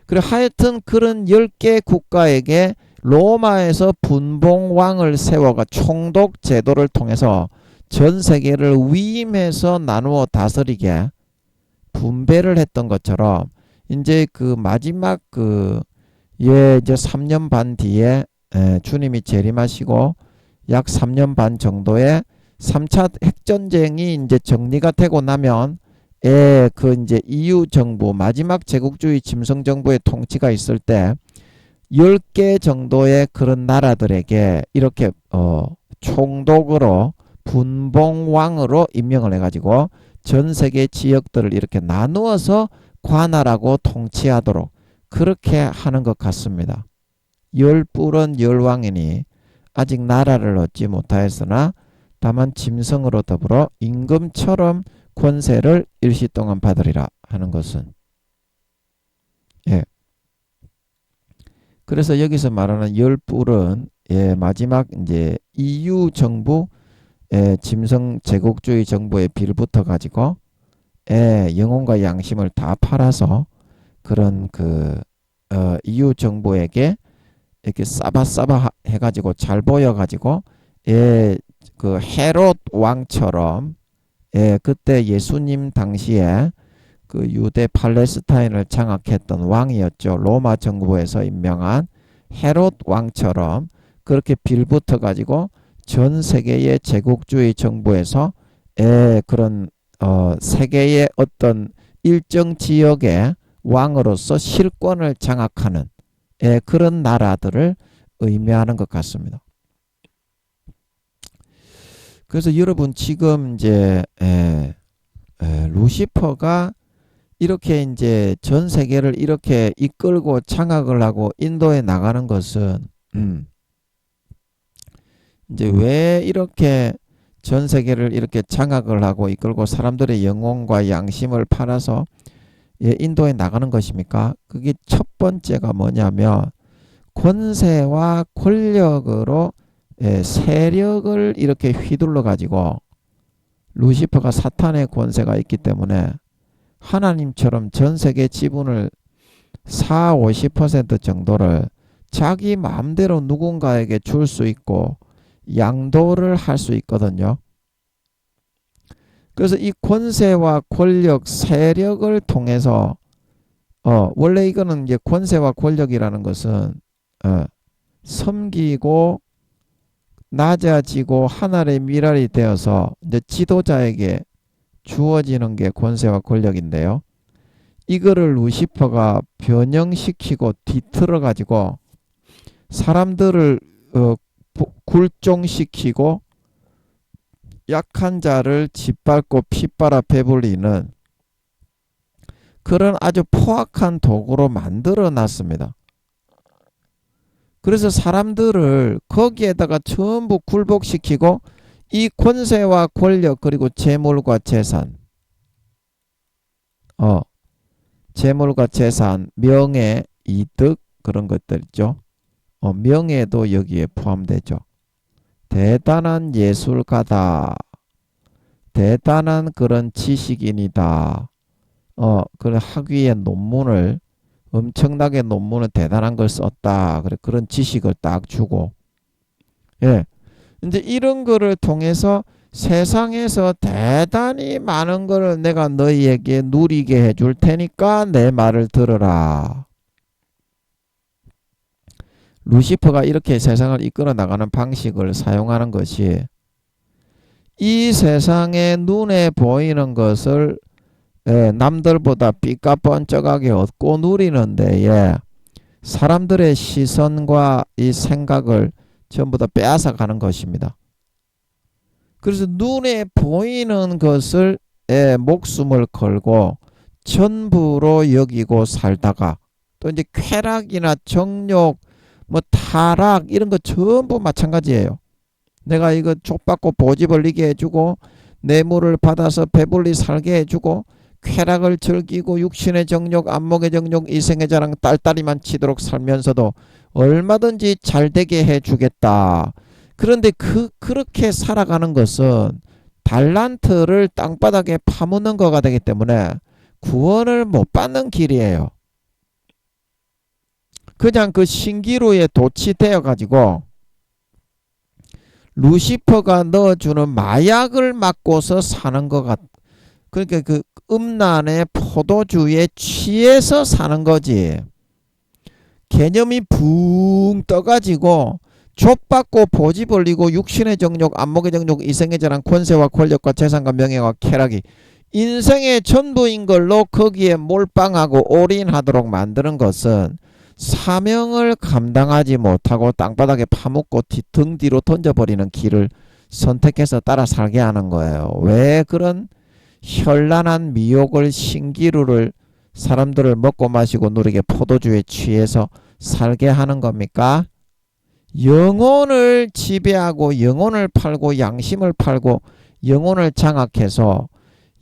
그리고 하여튼 그런 10개 국가에게 로마에서 분봉왕을 세워가 총독 제도를 통해서 전 세계를 위임해서 나누어 다스리게 분배를 했던 것처럼 이제 그 마지막 이제 3년 반 뒤에 주님이 재림하시고 약 3년 반 정도의 3차 핵전쟁이 이제 정리가 되고 나면 그 이제 EU 정부 마지막 제국주의 짐승 정부의 통치가 있을 때 10개 정도의 그런 나라들에게 이렇게 총독으로 분봉왕으로 임명을 해가지고 전 세계 지역들을 이렇게 나누어서 관할하고 통치하도록 그렇게 하는 것 같습니다. 열뿔은 열왕이니 아직 나라를 얻지 못하였으나 다만 짐승으로 더불어 임금처럼 권세를 일시 동안 받으리라 하는 것은, 예. 그래서 여기서 말하는 열뿔은 마지막 이제 EU 정부 짐승 제국주의 정부에 빌붙어 가지고 영혼과 양심을 다 팔아서 그런 EU 정부에게 이렇게 싸바싸바 해가지고 잘 보여가지고 그 헤롯 왕처럼 그때 예수님 당시에 그 유대 팔레스타인을 장악했던 왕이었죠. 로마 정부에서 임명한 헤롯 왕처럼 그렇게 빌붙어 가지고 전 세계의 제국주의 정부에서 그런 세계의 어떤 일정 지역의 왕으로서 실권을 장악하는 그런 나라들을 의미하는 것 같습니다. 그래서 여러분 지금 이제 루시퍼가 이렇게 이제 전 세계를 이렇게 이끌고 장악을 하고 인도에 나가는 것은 이제 왜 이렇게 전 세계를 이렇게 장악을 하고 이끌고 사람들의 영혼과 양심을 팔아서 인도에 나가는 것입니까? 그게 첫 번째가 뭐냐면 권세와 권력으로 세력을 이렇게 휘둘러 가지고 루시퍼가 사탄의 권세가 있기 때문에 하나님처럼 전 세계 지분을 40~50% 정도를 자기 마음대로 누군가에게 줄 수 있고 양도를 할 수 있거든요. 그래서 이 권세와 권력, 세력을 통해서 원래 이거는 이제 권세와 권력이라는 것은 섬기고 낮아지고 하늘의 미랄이 되어서 이제 지도자에게 주어지는 게 권세와 권력인데요. 이거를 루시퍼가 변형시키고 뒤틀어 가지고 사람들을 굴종시키고 약한 자를 짓밟고 핏바라 배불리는 그런 아주 포악한 도구로 만들어 놨습니다. 그래서 사람들을 거기에다가 전부 굴복시키고 이 권세와 권력 그리고 재물과 재산 재물과 재산, 명예, 이득 그런 것들 있죠. 명예도 여기에 포함되죠. 대단한 예술가다. 대단한 그런 지식인이다. 그런 학위의 논문을 엄청나게 논문을 대단한 걸 썼다. 그래 그런 지식을 딱 주고, 이제 이런 거를 통해서 세상에서 대단히 많은 거를 내가 너희에게 누리게 해줄 테니까 내 말을 들어라. 루시퍼가 이렇게 세상을 이끌어 나가는 방식을 사용하는 것이 이 세상에 눈에 보이는 것을 남들보다 삐까뻔쩍하게 얻고 누리는 데에 사람들의 시선과 이 생각을 전부 다 빼앗아 가는 것입니다. 그래서 눈에 보이는 것을 목숨을 걸고 전부로 여기고 살다가 또 이제 쾌락이나 정욕, 뭐 타락 이런 거 전부 마찬가지예요. 내가 이거 족받고 보지 벌리게 해주고 뇌물을 받아서 배불리 살게 해주고 쾌락을 즐기고 육신의 정욕, 안목의 정욕, 이생의 자랑 딸딸이만 치도록 살면서도 얼마든지 잘되게 해주겠다. 그런데 그렇게 살아가는 것은 달란트를 땅바닥에 파묻는 거가 되기 때문에 구원을 못 받는 길이에요. 그냥 그 신기루에 도취되어 가지고 루시퍼가 넣어주는 마약을 맞고서 사는 것 같. 그러니까 그 음란의 포도주에 취해서 사는 거지. 개념이 붕 떠가지고 족받고 보지 벌리고 육신의 정욕, 안목의 정욕, 이생의 자랑, 권세와 권력과 재산과 명예와 쾌락이 인생의 전부인 걸로 거기에 몰빵하고 올인하도록 만드는 것은 사명을 감당하지 못하고 땅바닥에 파묻고 등 뒤로 던져버리는 길을 선택해서 따라 살게 하는 거예요. 왜 그런 현란한 미혹을 신기루를 사람들을 먹고 마시고 누리게 포도주에 취해서 살게 하는 겁니까? 영혼을 지배하고 영혼을 팔고 양심을 팔고 영혼을 장악해서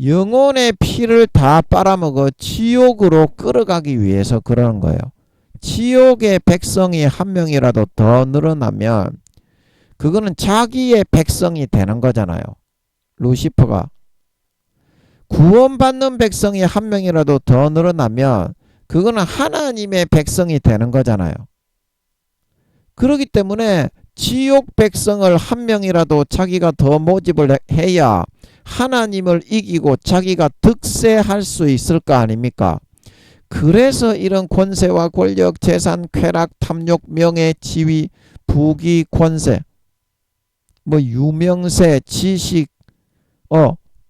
영혼의 피를 다 빨아먹어 지옥으로 끌어가기 위해서 그러는 거예요. 지옥의 백성이 한 명이라도 더 늘어나면 그거는 자기의 백성이 되는 거잖아요. 루시퍼가 구원받는 백성이 한 명이라도 더 늘어나면 그거는 하나님의 백성이 되는 거잖아요. 그렇기 때문에 지옥 백성을 한 명이라도 자기가 더 모집을 해야 하나님을 이기고 자기가 득세할 수 있을 거 아닙니까? 그래서 이런 권세와 권력, 재산, 쾌락, 탐욕, 명예, 지위, 부귀, 권세, 뭐 유명세, 지식,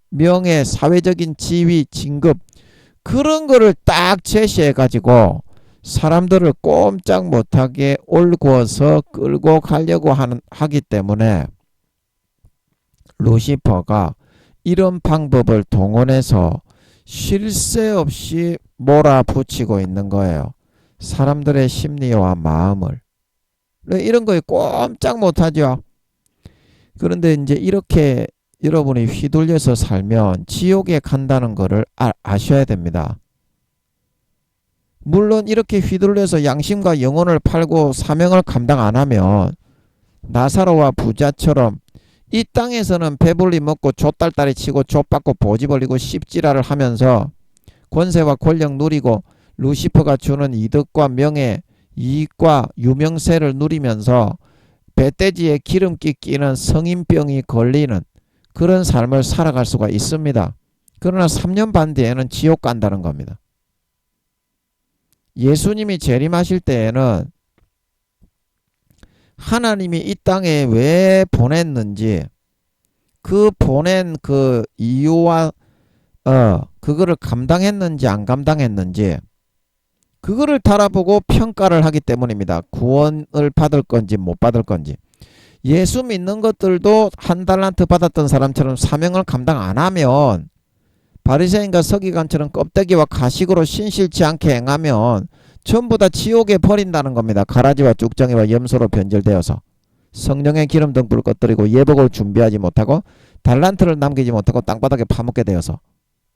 명예, 사회적인 지위, 진급 그런 거를 딱 제시해 가지고 사람들을 꼼짝 못하게 올고서 끌고 가려고 하기 때문에 루시퍼가 이런 방법을 동원해서 쉴 새 없이 몰아붙이고 있는 거예요. 사람들의 심리와 마음을. 이런 거에 꼼짝 못하죠. 그런데 이제 이렇게 여러분이 휘둘려서 살면 지옥에 간다는 거를 아셔야 됩니다. 물론 이렇게 휘둘려서 양심과 영혼을 팔고 사명을 감당 안 하면 나사로와 부자처럼 이 땅에서는 배불리 먹고 좆딸딸이 치고 좆받고 보지 벌리고 씹지랄을 하면서 권세와 권력 누리고 루시퍼가 주는 이득과 명예, 이익과 유명세를 누리면서 배돼지에 기름기 끼는 성인병이 걸리는 그런 삶을 살아갈 수가 있습니다. 그러나 3년 반 뒤에는 지옥 간다는 겁니다. 예수님이 재림하실 때에는 하나님이 이 땅에 왜 보냈는지 그 보낸 그 이유와 그거를 감당했는지 안 감당했는지 그거를 달아보고 평가를 하기 때문입니다. 구원을 받을 건지 못 받을 건지. 예수 믿는 것들도 한 달란트 받았던 사람처럼 사명을 감당 안 하면 바리새인과 서기관처럼 껍데기와 가식으로 신실치 않게 행하면 전부 다 지옥에 버린다는 겁니다. 가라지와 쭉정이와 염소로 변절되어서 성령의 기름 등불을 꺼뜨리고 예복을 준비하지 못하고 달란트를 남기지 못하고 땅바닥에 파묻게 되어서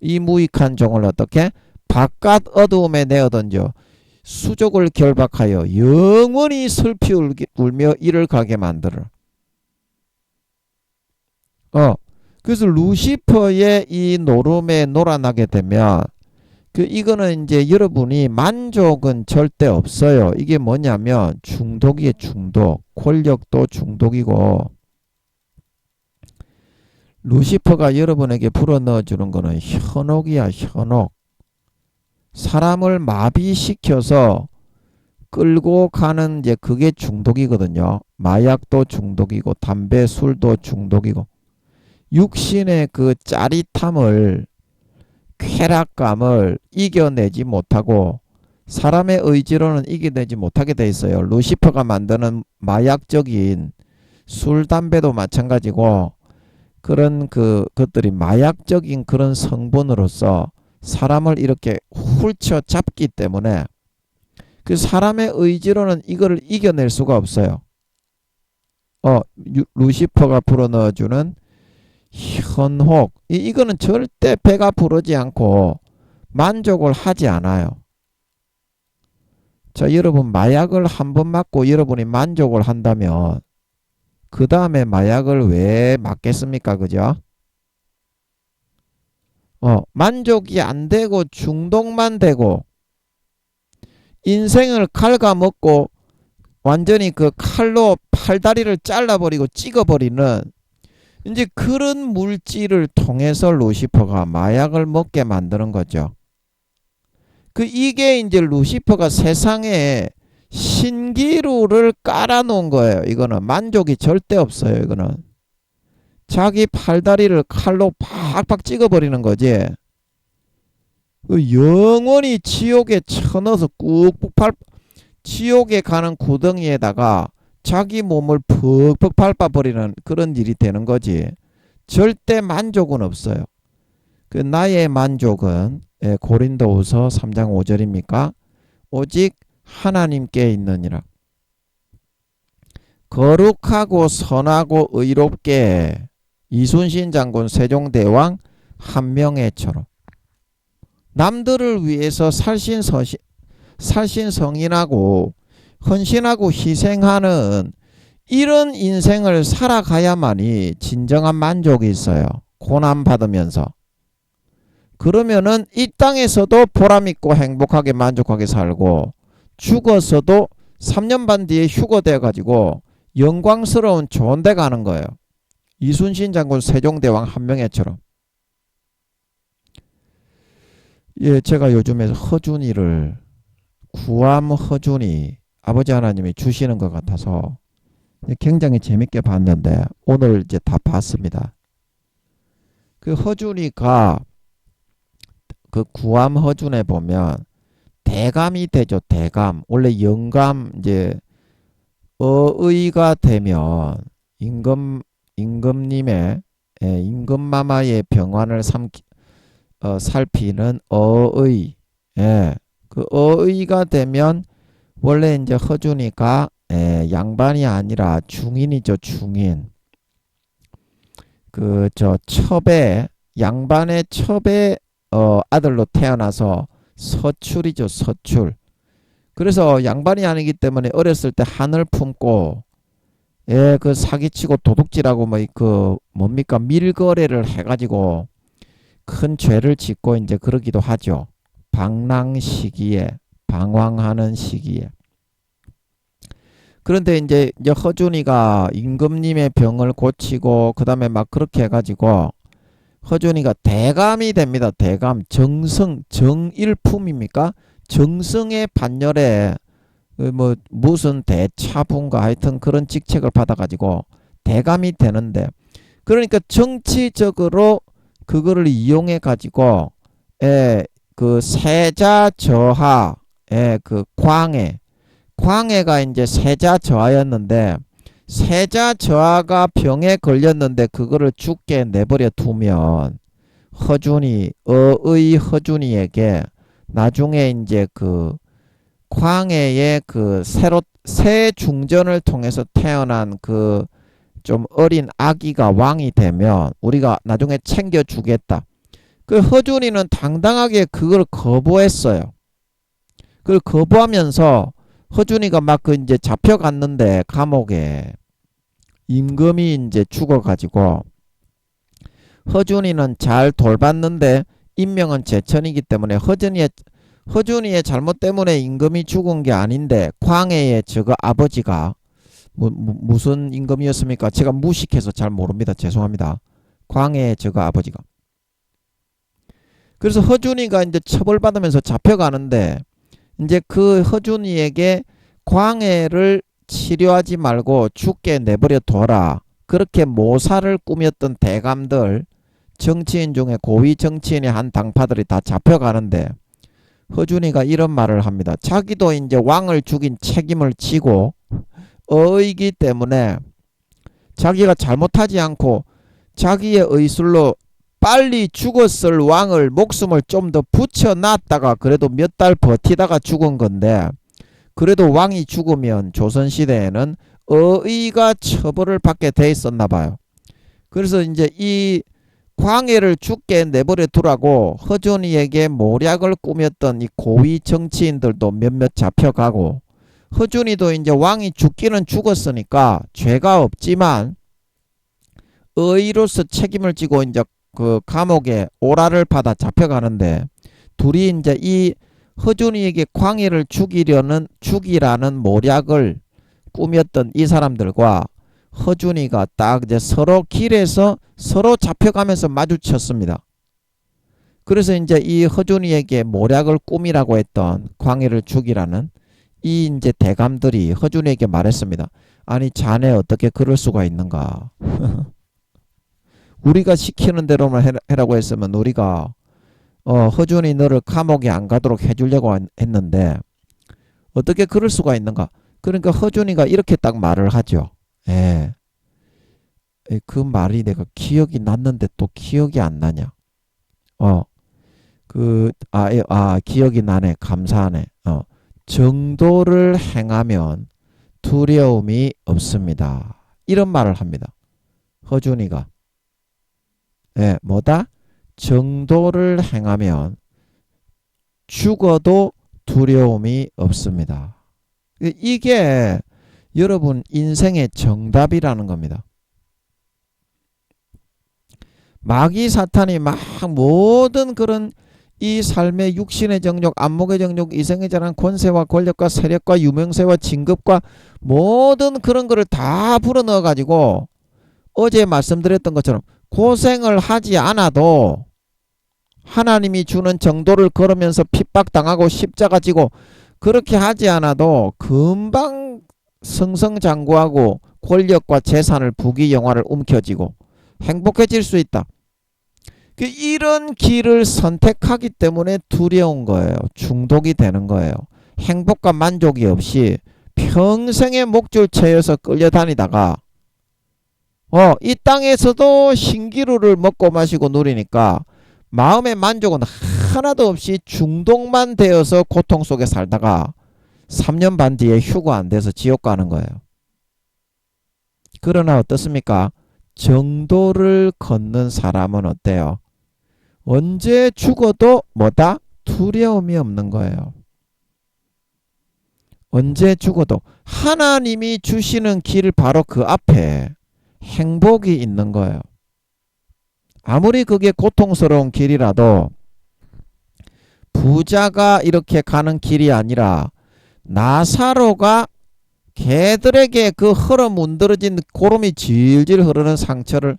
이 무익한 종을 어떻게 바깥 어두움에 내어던져 수족을 결박하여 영원히 슬피 울며 이를 가게 만들어. 그래서 루시퍼의 이 노름에 놀아나게 되면 이거는 이제 여러분이 만족은 절대 없어요. 이게 뭐냐면 중독이에요. 중독. 권력도 중독이고 루시퍼가 여러분에게 불어넣어주는 거는 현혹이야. 현혹. 사람을 마비시켜서 끌고 가는 이제 그게 중독이거든요. 마약도 중독이고 담배, 술도 중독이고 육신의 그 짜릿함을 쾌락감을 이겨내지 못하고 사람의 의지로는 이겨내지 못하게 돼 있어요. 루시퍼가 만드는 마약적인 술, 담배도 마찬가지고 그런 것들이 마약적인 그런 성분으로서 사람을 이렇게 훌쳐 잡기 때문에 그 사람의 의지로는 이거를 이겨낼 수가 없어요. 루시퍼가 불어넣어주는 현혹. 이거는 절대 배가 부르지 않고 만족을 하지 않아요. 자, 여러분 마약을 한 번 맞고 여러분이 만족을 한다면 그 다음에 마약을 왜 맞겠습니까? 그죠? 만족이 안 되고 중독만 되고 인생을 갉아먹고 완전히 그 칼로 팔다리를 잘라버리고 찍어버리는 이제 그런 물질을 통해서 루시퍼가 마약을 먹게 만드는 거죠. 이게 이제 루시퍼가 세상에 신기루를 깔아놓은 거예요. 이거는 만족이 절대 없어요. 이거는 자기 팔다리를 칼로 팍팍 찍어버리는 거지. 영원히 지옥에 쳐넣어서 꾹꾹 지옥에 가는 구덩이에다가 자기 몸을 퍽퍽 밟아버리는 그런 일이 되는 거지. 절대 만족은 없어요. 나의 만족은 고린도후서 3장 5절입니까? 오직 하나님께 있느니라. 거룩하고 선하고 의롭게 이순신 장군 세종대왕 한명회처럼 남들을 위해서 살신성인하고 헌신하고 희생하는 이런 인생을 살아가야만이 진정한 만족이 있어요. 고난받으면서. 그러면은 이 땅에서도 보람있고 행복하게 만족하게 살고 죽어서도 3년 반 뒤에 휴거돼 가지고 영광스러운 좋은 데 가는 거예요. 이순신 장군 세종대왕 한명회처럼. 예, 제가 요즘에 허준이를 구암 허준이 아버지 하나님이 주시는 것 같아서 굉장히 재밌게 봤는데 오늘 이제 다 봤습니다. 허준이가 구암 허준에 보면 대감이 되죠. 대감. 원래 영감 이제 어의가 되면 임금님의 임금마마의 병환을 살피는 어의. 어의가 되면 원래 이제 허준이가 양반이 아니라 중인이죠. 중인. 첩의 양반의 첩의 아들로 태어나서 서출이죠. 서출. 그래서 양반이 아니기 때문에 어렸을 때 한을 품고 사기치고 도둑질하고 뭡니까 밀거래를 해가지고 큰 죄를 짓고 이제 그러기도 하죠. 방랑 시기에 방황하는 시기에. 그런데 이제 허준이가 임금님의 병을 고치고 그 다음에 막 그렇게 해가지고 허준이가 대감이 됩니다. 대감. 정일품입니까? 정성의 반열에 무슨 대차분가 하여튼 그런 직책을 받아가지고 대감이 되는데 그러니까 정치적으로 그거를 이용해 가지고 세자저하 광해가 이제 세자저하였는데 세자저하가 병에 걸렸는데 그거를 죽게 내버려 두면 어의 허준이에게 나중에 이제 광해의 새 중전을 통해서 태어난 좀 어린 아기가 왕이 되면 우리가 나중에 챙겨주겠다. 허준이는 당당하게 그걸 거부했어요. 그걸 거부하면서 허준이가 이제 잡혀갔는데 감옥에 임금이 이제 죽어가지고 허준이는 잘 돌봤는데 인명은 제천이기 때문에 허준이의 잘못 때문에 임금이 죽은 게 아닌데 광해의 아버지가 무슨 임금이었습니까? 제가 무식해서 잘 모릅니다. 죄송합니다. 광해의 아버지가. 그래서 허준이가 이제 처벌받으면서 잡혀가는데 이제 허준이에게 광해를 치료하지 말고 죽게 내버려 둬라. 그렇게 모사를 꾸몄던 대감들, 정치인 중에 고위 정치인의 한 당파들이 다 잡혀가는데 허준이가 이런 말을 합니다. 자기도 이제 왕을 죽인 책임을 지고 어이기 때문에 자기가 잘못하지 않고 자기의 의술로 빨리 죽었을 왕을 목숨을 좀 더 붙여놨다가 그래도 몇 달 버티다가 죽은 건데, 그래도 왕이 죽으면 조선시대에는 어의가 처벌을 받게 돼 있었나 봐요. 그래서 이제 이 광해를 죽게 내버려 두라고 허준이에게 모략을 꾸몄던 이 고위 정치인들도 몇몇 잡혀가고, 허준이도 이제 왕이 죽기는 죽었으니까 죄가 없지만 의로서 책임을 지고 이제 그 감옥에 오라를 받아 잡혀가는데, 둘이 이제 이 허준이에게 광해를 죽이라는 모략을 꾸몄던 이 사람들과 허준이가 딱 이제 서로 길에서 서로 잡혀가면서 마주쳤습니다. 그래서 이제 이 허준이에게 모략을 꾸미라고 했던 광해를 죽이라는 이 이제 대감들이 허준이에게 말했습니다. 아니, 자네 어떻게 그럴 수가 있는가? 우리가 시키는 대로만 해라고 했으면 우리가 허준이 너를 감옥에 안 가도록 해주려고 했는데 어떻게 그럴 수가 있는가? 그러니까 허준이가 이렇게 딱 말을 하죠. 예. 그 말이 내가 기억이 났는데 또 기억이 안 나냐? 기억이 나네. 감사하네. 정도를 행하면 두려움이 없습니다. 이런 말을 합니다. 허준이가. 예, 뭐다? 정도를 행하면 죽어도 두려움이 없습니다. 이게 여러분 인생의 정답이라는 겁니다. 마귀 사탄이 막 모든 그런 이 삶의 육신의 정욕, 안목의 정욕, 이생의 자랑, 권세와 권력과 세력과 유명세와 진급과 모든 그런 거를 다 불어넣어 가지고 어제 말씀드렸던 것처럼 고생을 하지 않아도 하나님이 주는 정도를 걸으면서 핍박당하고 십자가 지고 그렇게 하지 않아도 금방 승승장구하고 권력과 재산을 부귀영화를 움켜쥐고 행복해질 수 있다. 이런 길을 선택하기 때문에 두려운 거예요. 중독이 되는 거예요. 행복과 만족이 없이 평생의 목줄체에서 끌려다니다가 이 땅에서도 신기루를 먹고 마시고 누리니까 마음의 만족은 하나도 없이 중독만 되어서 고통 속에 살다가 3년 반 뒤에 휴가 안 돼서 지옥 가는 거예요. 그러나 어떻습니까? 정도를 걷는 사람은 어때요? 언제 죽어도 뭐다? 두려움이 없는 거예요. 언제 죽어도 하나님이 주시는 길 바로 그 앞에 행복이 있는 거예요. 아무리 그게 고통스러운 길이라도 부자가 이렇게 가는 길이 아니라 나사로가 개들에게 그 흘러 문드러진 고름이 질질 흐르는 상처를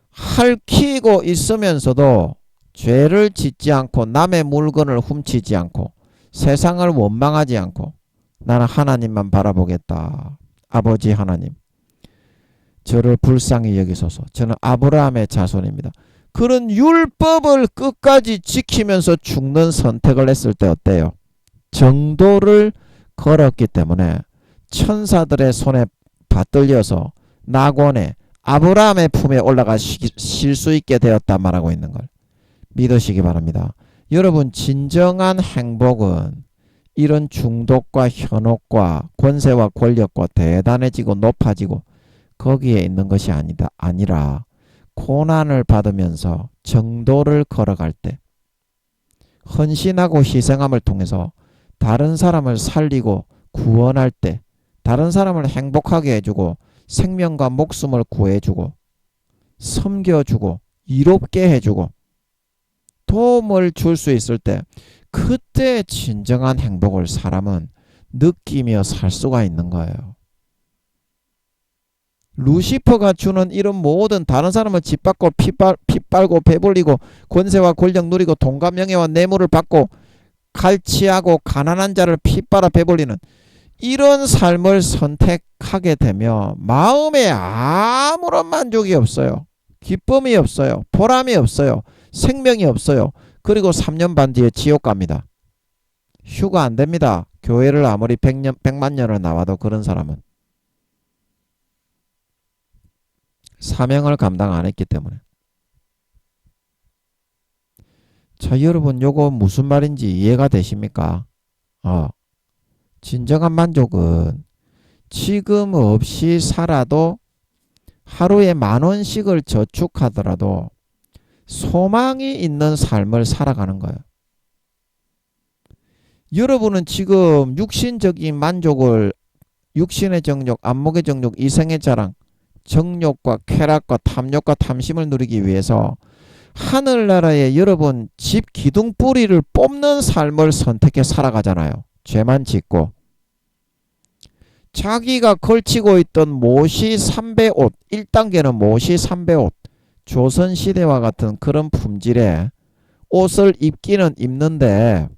핥히고 있으면서도 죄를 짓지 않고 남의 물건을 훔치지 않고 세상을 원망하지 않고 나는 하나님만 바라보겠다. 아버지 하나님, 저를 불쌍히 여기소서. 저는 아브라함의 자손입니다. 그런 율법을 끝까지 지키면서 죽는 선택을 했을 때 어때요? 정도를 걸었기 때문에 천사들의 손에 받들려서 낙원에 아브라함의 품에 올라가실 수 있게 되었다 말하고 있는 걸 믿으시기 바랍니다. 여러분, 진정한 행복은 이런 중독과 현혹과 권세와 권력과 대단해지고 높아지고 거기에 있는 것이 아니라 고난을 받으면서 정도를 걸어갈 때 헌신하고 희생함을 통해서 다른 사람을 살리고 구원할 때 다른 사람을 행복하게 해주고 생명과 목숨을 구해주고 섬겨주고 이롭게 해주고 도움을 줄 수 있을 때 그때 진정한 행복을 사람은 느끼며 살 수가 있는 거예요. 루시퍼가 주는 이런 모든 다른 사람을 짓밟고 핏빨고 배불리고 권세와 권력 누리고 돈과 명예와 뇌물을 받고 갈취하고 가난한 자를 핏빨아 배불리는 이런 삶을 선택하게 되면 마음에 아무런 만족이 없어요. 기쁨이 없어요. 보람이 없어요. 생명이 없어요. 그리고 3년 반 뒤에 지옥 갑니다. 휴가 안 됩니다. 교회를 아무리 100만 년을 나와도 그런 사람은. 사명을 감당 안 했기 때문에. 자, 여러분 요거 무슨 말인지 이해가 되십니까? 진정한 만족은 지금 없이 살아도 하루에 10,000원씩을 저축하더라도 소망이 있는 삶을 살아가는 거예요. 여러분은 지금 육신적인 만족을 육신의 정욕, 안목의 정욕, 이생의 자랑, 정욕과 쾌락과 탐욕과 탐심을 누리기 위해서 하늘나라에 여러분 집 기둥뿌리를 뽑는 삶을 선택해 살아가잖아요. 죄만 짓고. 자기가 걸치고 있던 모시 삼배옷, 1단계는 모시 삼배옷, 조선시대와 같은 그런 품질의 옷을 입기는 입는데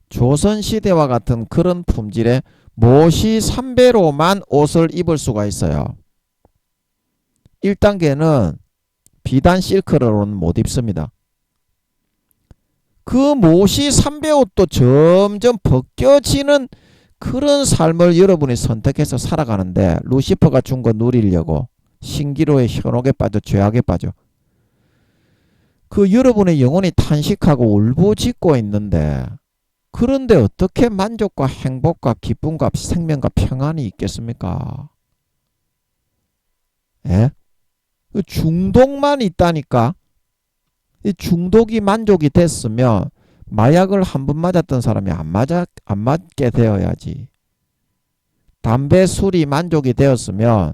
조선시대와 같은 그런 품질의 모시 삼배로만 옷을 입을 수가 있어요. 1단계는 비단 실크로는 못 입습니다. 그 모시 삼배옷도 점점 벗겨지는 그런 삶을 여러분이 선택해서 살아가는데 루시퍼가 준 거 누리려고 신기로의 현혹에 빠져 죄악에 빠져 그 여러분의 영혼이 탄식하고 울부짖고 있는데 그런데 어떻게 만족과 행복과 기쁨과 생명과 평안이 있겠습니까? 예? 중독만 있다니까. 이 중독이 만족이 됐으면 마약을 한 번 맞았던 사람이 안 맞게 되어야지. 담배, 술이 만족이 되었으면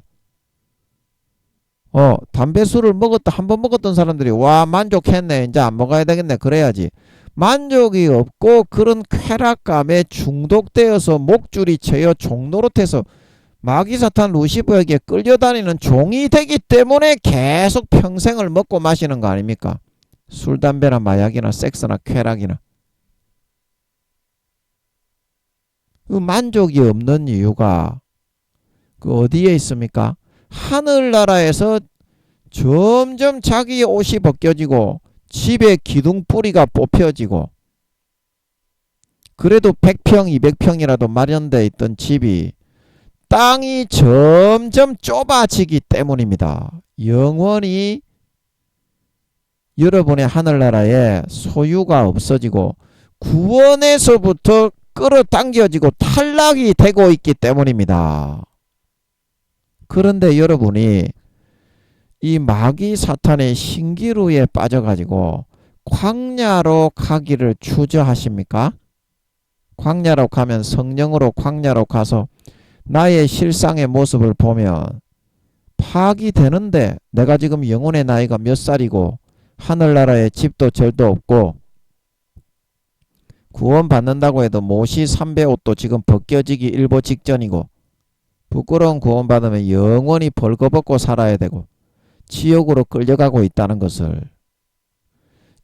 담배, 술을 한 번 먹었던 사람들이 와 만족했네 이제 안 먹어야 되겠네 그래야지. 만족이 없고 그런 쾌락감에 중독되어서 목줄이 채여 종노릇해서 마귀사탄 루시퍼에게 끌려다니는 종이 되기 때문에 계속 평생을 먹고 마시는 거 아닙니까? 술, 담배나 마약이나 섹스나 쾌락이나. 그 만족이 없는 이유가 그 어디에 있습니까? 하늘나라에서 점점 자기의 옷이 벗겨지고 집에 기둥뿌리가 뽑혀지고 그래도 100평, 200평이라도 마련되어 있던 집이 땅이 점점 좁아지기 때문입니다. 영원히 여러분의 하늘나라에 소유가 없어지고 구원에서부터 끌어당겨지고 탈락이 되고 있기 때문입니다. 그런데 여러분이 이 마귀 사탄의 신기루에 빠져가지고 광야로 가기를 추저하십니까? 광야로 가면 성령으로 광야로 가서 나의 실상의 모습을 보면 파악이 되는데 내가 지금 영혼의 나이가 몇 살이고 하늘나라에 집도 절도 없고 구원받는다고 해도 모시 삼배옷도 지금 벗겨지기 일보 직전이고 부끄러운 구원받으면 영원히 벌거벗고 살아야 되고 지옥으로 끌려가고 있다는 것을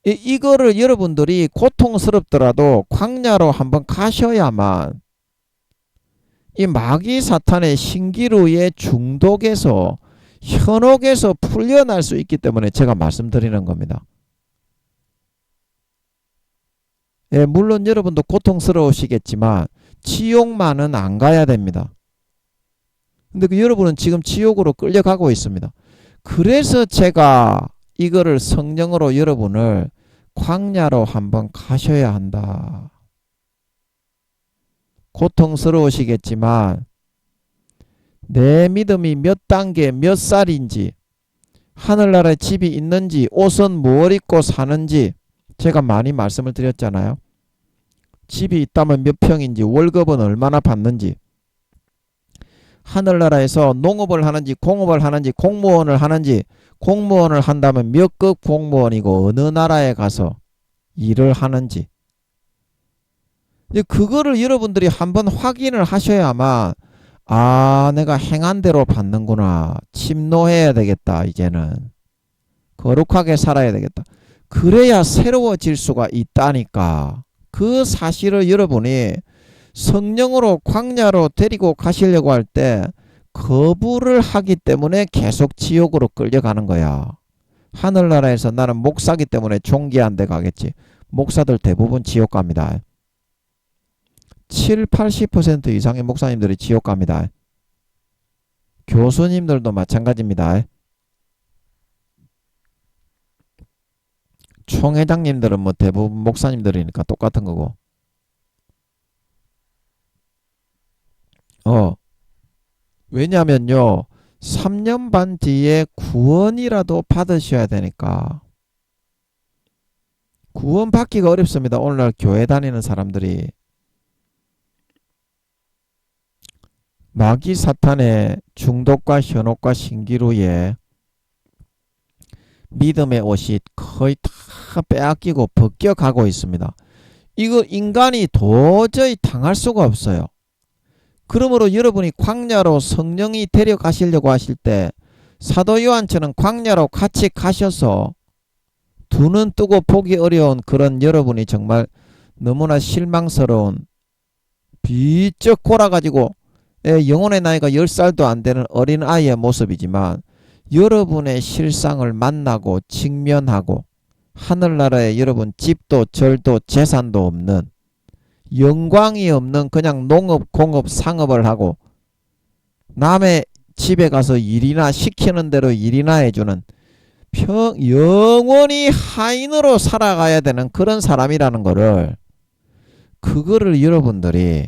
이거를 여러분들이 고통스럽더라도 광야로 한번 가셔야만 이 마귀 사탄의 신기루의 중독에서 현혹에서 풀려날 수 있기 때문에 제가 말씀드리는 겁니다. 예, 물론 여러분도 고통스러우시겠지만 지옥만은 안 가야 됩니다. 근데 여러분은 지금 지옥으로 끌려가고 있습니다. 그래서 제가 이거를 성령으로 여러분을 광야로 한번 가셔야 한다. 고통스러우시겠지만 내 믿음이 몇 단계 몇 살인지 하늘나라에 집이 있는지 옷은 뭘 입고 사는지 제가 많이 말씀을 드렸잖아요. 집이 있다면 몇 평인지 월급은 얼마나 받는지 하늘나라에서 농업을 하는지 공업을 하는지 공무원을 하는지 공무원을 한다면 몇 급 공무원이고 어느 나라에 가서 일을 하는지 그거를 여러분들이 한번 확인을 하셔야만 내가 행한 대로 받는구나. 침노해야 되겠다. 이제는 거룩하게 살아야 되겠다. 그래야 새로워질 수가 있다니까. 그 사실을 여러분이 성령으로 광야로 데리고 가시려고 할 때 거부를 하기 때문에 계속 지옥으로 끌려가는 거야. 하늘나라에서 나는 목사기 때문에 존귀한 데 가겠지. 목사들 대부분 지옥 갑니다. 7, 80% 이상의 목사님들이 지옥 갑니다. 교수님들도 마찬가지입니다. 총회장님들은 뭐 대부분 목사님들이니까 똑같은 거고. 왜냐면요. 3년 반 뒤에 구원이라도 받으셔야 되니까. 구원 받기가 어렵습니다. 오늘날 교회 다니는 사람들이. 마귀 사탄의 중독과 현혹과 신기루에 믿음의 옷이 거의 다 빼앗기고 벗겨가고 있습니다. 이거 인간이 도저히 당할 수가 없어요. 그러므로 여러분이 광야로 성령이 데려가시려고 하실 때 사도 요한처럼 광야로 같이 가셔서 두 눈 뜨고 보기 어려운 그런 여러분이 정말 너무나 실망스러운 비쩍 골아가지고 영혼의 나이가 10살도 안 되는 어린아이의 모습이지만 여러분의 실상을 만나고 직면하고 하늘나라에 여러분 집도 절도 재산도 없는 영광이 없는 그냥 농업 공업 상업을 하고 남의 집에 가서 일이나 시키는 대로 일이나 해주는 영원히 하인으로 살아가야 되는 그런 사람이라는 거를 그거를 여러분들이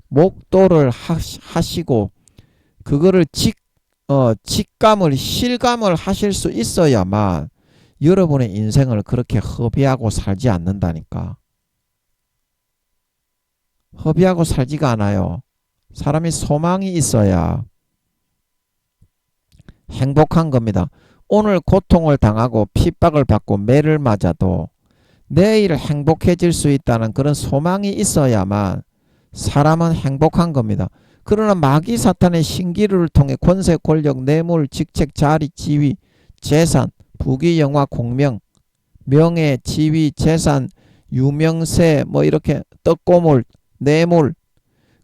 목도를 하시고 그거를 직감을 실감을 하실 수 있어야만 여러분의 인생을 그렇게 허비하고 살지 않는다니까. 허비하고 살지가 않아요. 사람이 소망이 있어야 행복한 겁니다. 오늘 고통을 당하고 핍박을 받고 매를 맞아도 내일 행복해질 수 있다는 그런 소망이 있어야만 사람은 행복한 겁니다. 그러나 마귀 사탄의 신기루를 통해 권세, 권력, 뇌물, 직책, 자리, 지위, 재산, 부귀, 영화, 공명, 명예, 지위, 재산, 유명세, 뭐 이렇게 떡고물, 뇌물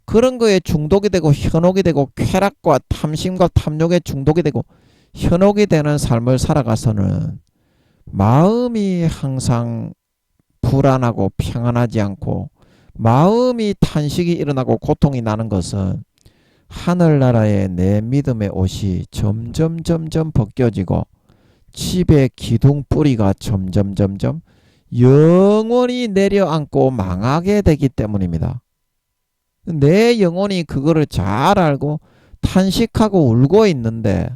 그런 거에 중독이 되고 현혹이 되고 쾌락과 탐심과 탐욕에 중독이 되고 현혹이 되는 삶을 살아가서는 마음이 항상 불안하고 평안하지 않고 마음이 탄식이 일어나고 고통이 나는 것은 하늘나라의 내 믿음의 옷이 점점 벗겨지고 집의 기둥 뿌리가 점점 영원히 내려앉고 망하게 되기 때문입니다. 내 영혼이 그거를 잘 알고 탄식하고 울고 있는데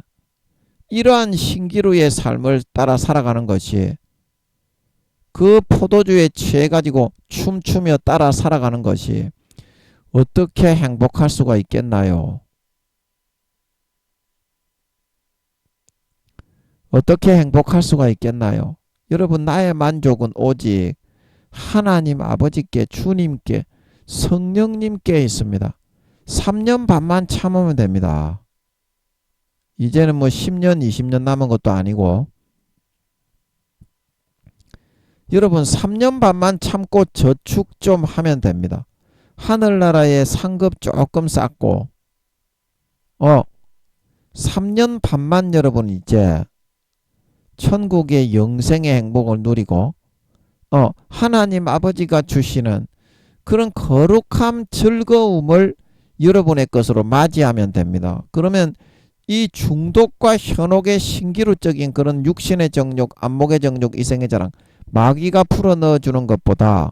이러한 신기루의 삶을 따라 살아가는 것이 그 포도주에 취해가지고 춤추며 따라 살아가는 것이 어떻게 행복할 수가 있겠나요? 어떻게 행복할 수가 있겠나요? 여러분 나의 만족은 오직 하나님 아버지께 주님께 성령님께 있습니다. 3년 반만 참으면 됩니다. 이제는 뭐 10년 20년 남은 것도 아니고 여러분 3년 반만 참고 저축 좀 하면 됩니다. 하늘나라에 상급 조금 쌓고 3년 반만 여러분 이제 천국의 영생의 행복을 누리고 하나님 아버지가 주시는 그런 거룩함 즐거움을 여러분의 것으로 맞이하면 됩니다. 그러면 이 중독과 현혹의 신기루적인 그런 육신의 정욕, 안목의 정욕, 이생의 자랑 마귀가 풀어넣어주는 것보다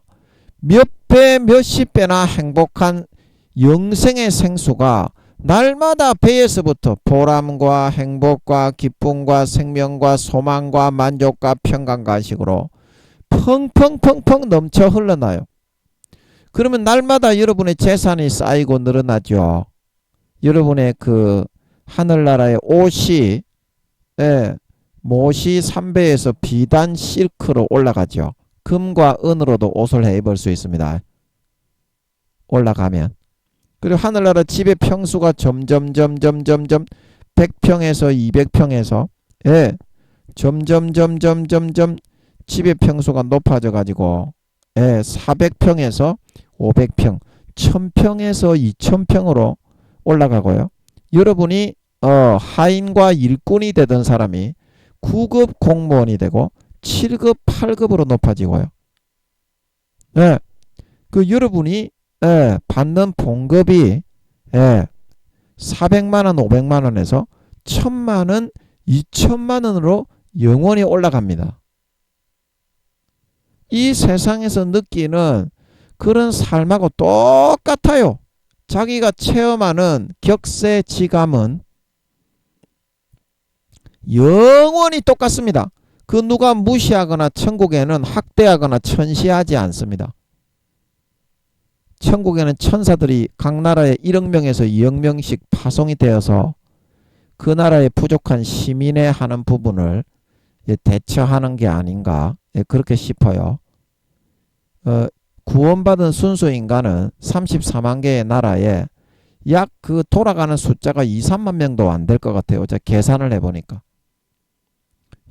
몇 배, 몇십 배나 행복한 영생의 생수가 날마다 배에서부터 보람과 행복과 기쁨과 생명과 소망과 만족과 평강과 식으로 펑펑 넘쳐 흘러나요. 그러면 날마다 여러분의 재산이 쌓이고 늘어나죠. 여러분의 그 하늘나라의 옷이 못이 3배에서 비단 실크로 올라가죠. 금과 은으로도 옷을 해 입을 수 있습니다. 올라가면. 그리고 하늘나라 집의 평수가 점점 100평에서 200평에서 점점 집의 평수가 높아져 가지고 400평에서 500평 1000평에서 2000평으로 올라가고요. 여러분이 하인과 일꾼이 되던 사람이 9급 공무원이 되고 7급, 8급으로 높아지고요. 예, 그 여러분이 받는 봉급이 400만원, 500만원에서 1000만원, 2000만원으로 영원히 올라갑니다. 이 세상에서 느끼는 그런 삶하고 똑같아요. 자기가 체험하는 격세지감은 영원히 똑같습니다. 그 누가 무시하거나 천국에는 학대하거나 천시하지 않습니다. 천국에는 천사들이 각 나라에 1억 명에서 2억 명씩 파송이 되어서 그 나라의 부족한 시민의 하는 부분을 대처하는 게 아닌가 그렇게 싶어요. 구원받은 순수 인간은 34만 개의 나라에 약 그 돌아가는 숫자가 2, 3만 명도 안 될 것 같아요. 제가 계산을 해보니까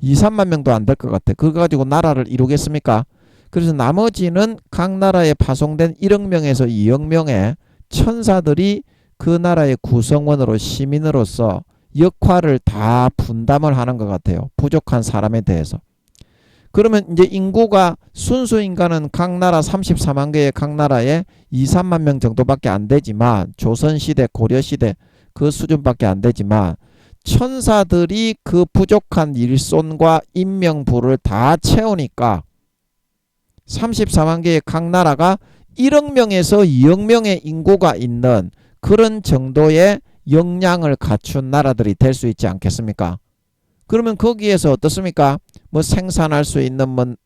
2, 3만 명도 안 될 것 같아. 그거 가지고 나라를 이루겠습니까? 그래서 나머지는 각 나라에 파송된 1억 명에서 2억 명의 천사들이 그 나라의 구성원으로 시민으로서 역할을 다 분담을 하는 것 같아요. 부족한 사람에 대해서. 그러면 이제 인구가 순수 인간은 각 나라 34만 개의 각 나라에 2, 3만 명 정도밖에 안 되지만 조선시대, 고려시대 그 수준밖에 안 되지만 천사들이 그 부족한 일손과 인명부를 다 채우니까 34만 개의 각 나라가 1억 명에서 2억 명의 인구가 있는 그런 정도의 역량을 갖춘 나라들이 될 수 있지 않겠습니까? 그러면 거기에서 어떻습니까? 뭐 생산할 수 있는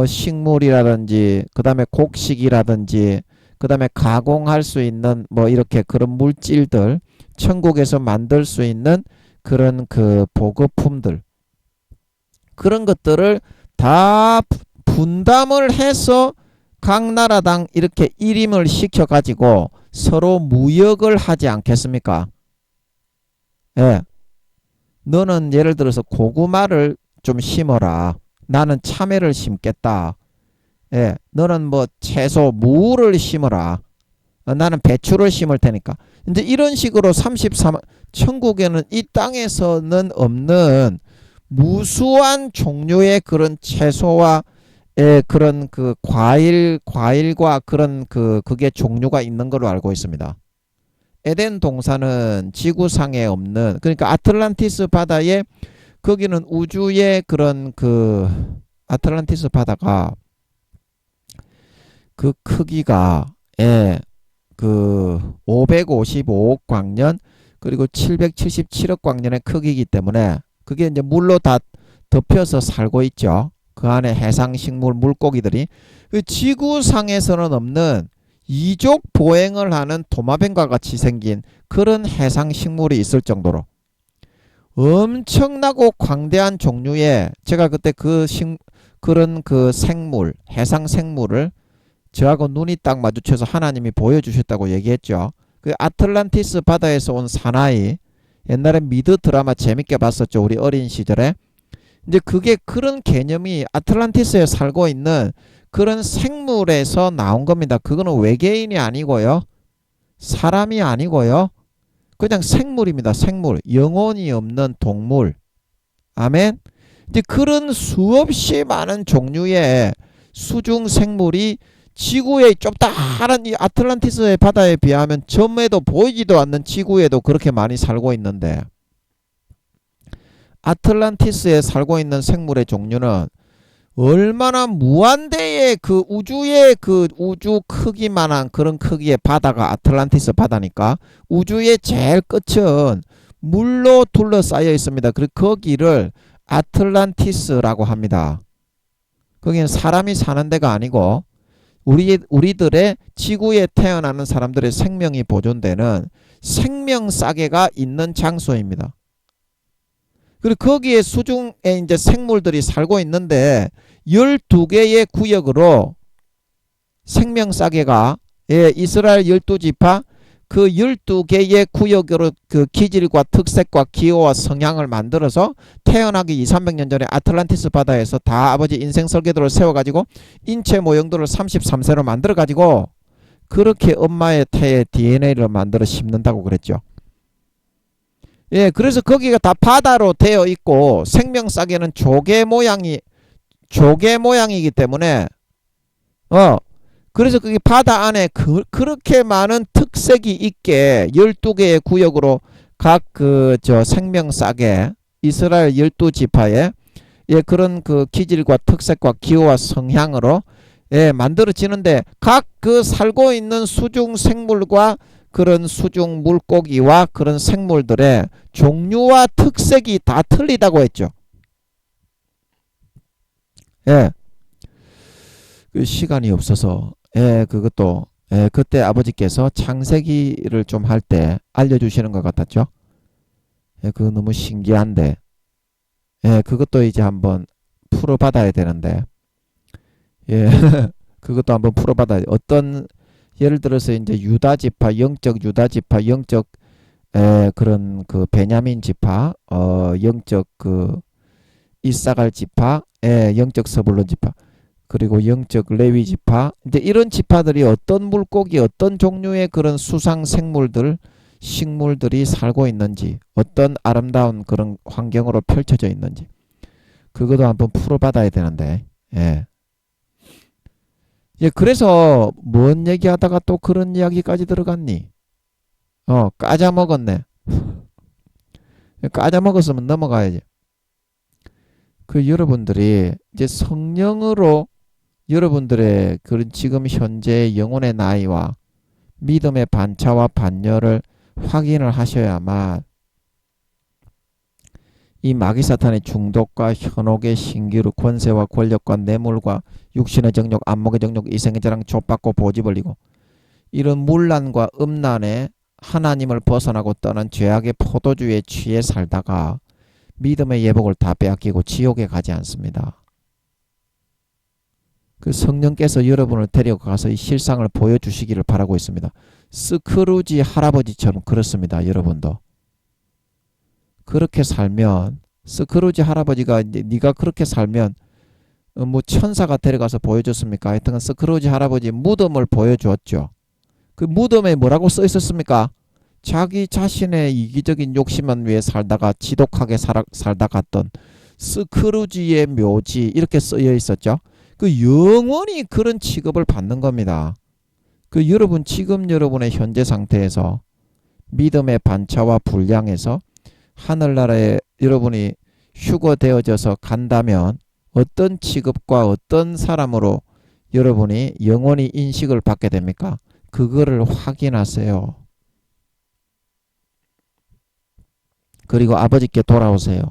식물이라든지 그 다음에 곡식이라든지 그 다음에 가공할 수 있는 뭐 이렇게 그런 물질들 천국에서 만들 수 있는 그런 그 보급품들 그런 것들을 다 분담을 해서 각 나라당 이렇게 일임을 시켜 가지고 서로 무역을 하지 않겠습니까? 예. 너는 예를 들어서 고구마를 좀 심어라. 나는 참외를 심겠다. 예. 너는 뭐 채소, 무를 심어라. 나는 배추를 심을 테니까. 이제 이런 식으로 33 천국에는 이 땅에서는 없는 무수한 종류의 그런 채소와 그런 그 과일과 그런 그게 종류가 있는 걸로 알고 있습니다. 에덴 동산은 지구상에 없는 그러니까 아틀란티스 바다에 거기는 우주의 그런 그 아틀란티스 바다가 그 크기가 그 555억 광년 그리고 777억 광년의 크기이기 때문에 그게 이제 물로 다 덮여서 살고 있죠. 그 안에 해상식물 물고기들이 지구상에서는 없는 이족 보행을 하는 도마뱀과 같이 생긴 그런 해상식물이 있을 정도로 엄청나고 광대한 종류의 제가 그때 그런 그 생물 해상 생물을 저하고 눈이 딱 마주쳐서 하나님이 보여주셨다고 얘기했죠. 그 아틀란티스 바다에서 온 사나이 옛날에 미드 드라마 재밌게 봤었죠. 우리 어린 시절에. 이제 그게 그런 개념이 아틀란티스에 살고 있는 그런 생물에서 나온 겁니다. 그거는 외계인이 아니고요. 사람이 아니고요. 그냥 생물입니다. 생물. 영혼이 없는 동물. 아멘. 이제 그런 수없이 많은 종류의 수중 생물이 지구의 좁다란 이 아틀란티스의 바다에 비하면 점에도 보이지도 않는 지구에도 그렇게 많이 살고 있는데 아틀란티스에 살고 있는 생물의 종류는 얼마나 무한대의 그 우주의 그 우주 크기만한 그런 크기의 바다가 아틀란티스 바다니까 우주의 제일 끝은 물로 둘러싸여 있습니다. 그리고 거기를 아틀란티스라고 합니다. 거기는 사람이 사는 데가 아니고 우리들의 지구에 태어나는 사람들의 생명이 보존되는 생명싸개가 있는 장소입니다. 그리고 거기에 수중에 이제 생물들이 살고 있는데 12개의 구역으로 생명싸개가 이스라엘 12지파 그 12개의 구역으로 그 기질과 특색과 기호와 성향을 만들어서 태어나기 2,300년 전에 아틀란티스 바다에서 다 아버지 인생 설계도를 세워가지고 인체 모형들을 33세로 만들어가지고 그렇게 엄마의 태에 DNA를 만들어 심는다고 그랬죠. 예, 그래서 거기가 다 바다로 되어 있고 생명싸개는 조개 모양이기 때문에 그래서 그게 바다 안에 그렇게 많은 특색이 있게 12개의 구역으로 각 생명싸개 이스라엘 12지파의 예, 그런 그 기질과 특색과 기호와 성향으로 예, 만들어지는데 각 그 살고 있는 수중 생물과 그런 수중 물고기와 그런 생물들의 종류와 특색이 다 틀리다고 했죠. 예. 그 시간이 없어서 예, 그것도 예, 그때 아버지께서 창세기를 좀 할 때 알려주시는 것 같았죠. 예, 그거 너무 신기한데 예, 그것도 이제 한번 풀어받아야 되는데 예, 그것도 한번 풀어받아야 어떤 예를 들어서 이제 유다 지파, 영적 유다 지파, 영적 그런 그 베냐민 지파, 영적 그 이사갈 지파, 영적 서불론 지파, 그리고 영적 레위 지파, 이제 이런 지파들이 어떤 물고기, 어떤 종류의 그런 수상 생물들, 식물들이 살고 있는지, 어떤 아름다운 그런 환경으로 펼쳐져 있는지, 그것도 한번 풀어받아야 되는데, 예. 예, 그래서 뭔 얘기하다가 또 그런 이야기까지 들어갔니? 까자먹었네. 까자먹었으면 넘어가야지. 그 여러분들이 이제 성령으로 여러분들의 그런 지금 현재 영혼의 나이와 믿음의 반차와 반열을 확인을 하셔야만 이 마귀 사탄의 중독과 현혹의 신기루 권세와 권력과 뇌물과 육신의 정욕, 안목의 정욕, 이생의 자랑, 족받고 보지 벌리고 이런 문란과 음란에 하나님을 벗어나고 떠난 죄악의 포도주에 취해 살다가 믿음의 예복을 다 빼앗기고 지옥에 가지 않습니다. 그 성령께서 여러분을 데려가서 이 실상을 보여주시기를 바라고 있습니다. 스크루지 할아버지처럼 그렇습니다. 여러분도. 그렇게 살면 스크루지 할아버지가 이제 네가 그렇게 살면 뭐 천사가 데려가서 보여줬습니까? 하여튼 스크루지 할아버지 무덤을 보여주었죠. 그 무덤에 뭐라고 써 있었습니까? 자기 자신의 이기적인 욕심만 위해 살다가 지독하게 살다 갔던 스크루지의 묘지 이렇게 쓰여 있었죠. 그 영원히 그런 취급을 받는 겁니다. 그 여러분 지금 여러분의 현재 상태에서 믿음의 반차와 분량에서 하늘나라에 여러분이 휴거되어져서 간다면 어떤 취급과 어떤 사람으로 여러분이 영원히 인식을 받게 됩니까? 그거를 확인하세요. 그리고 아버지께 돌아오세요.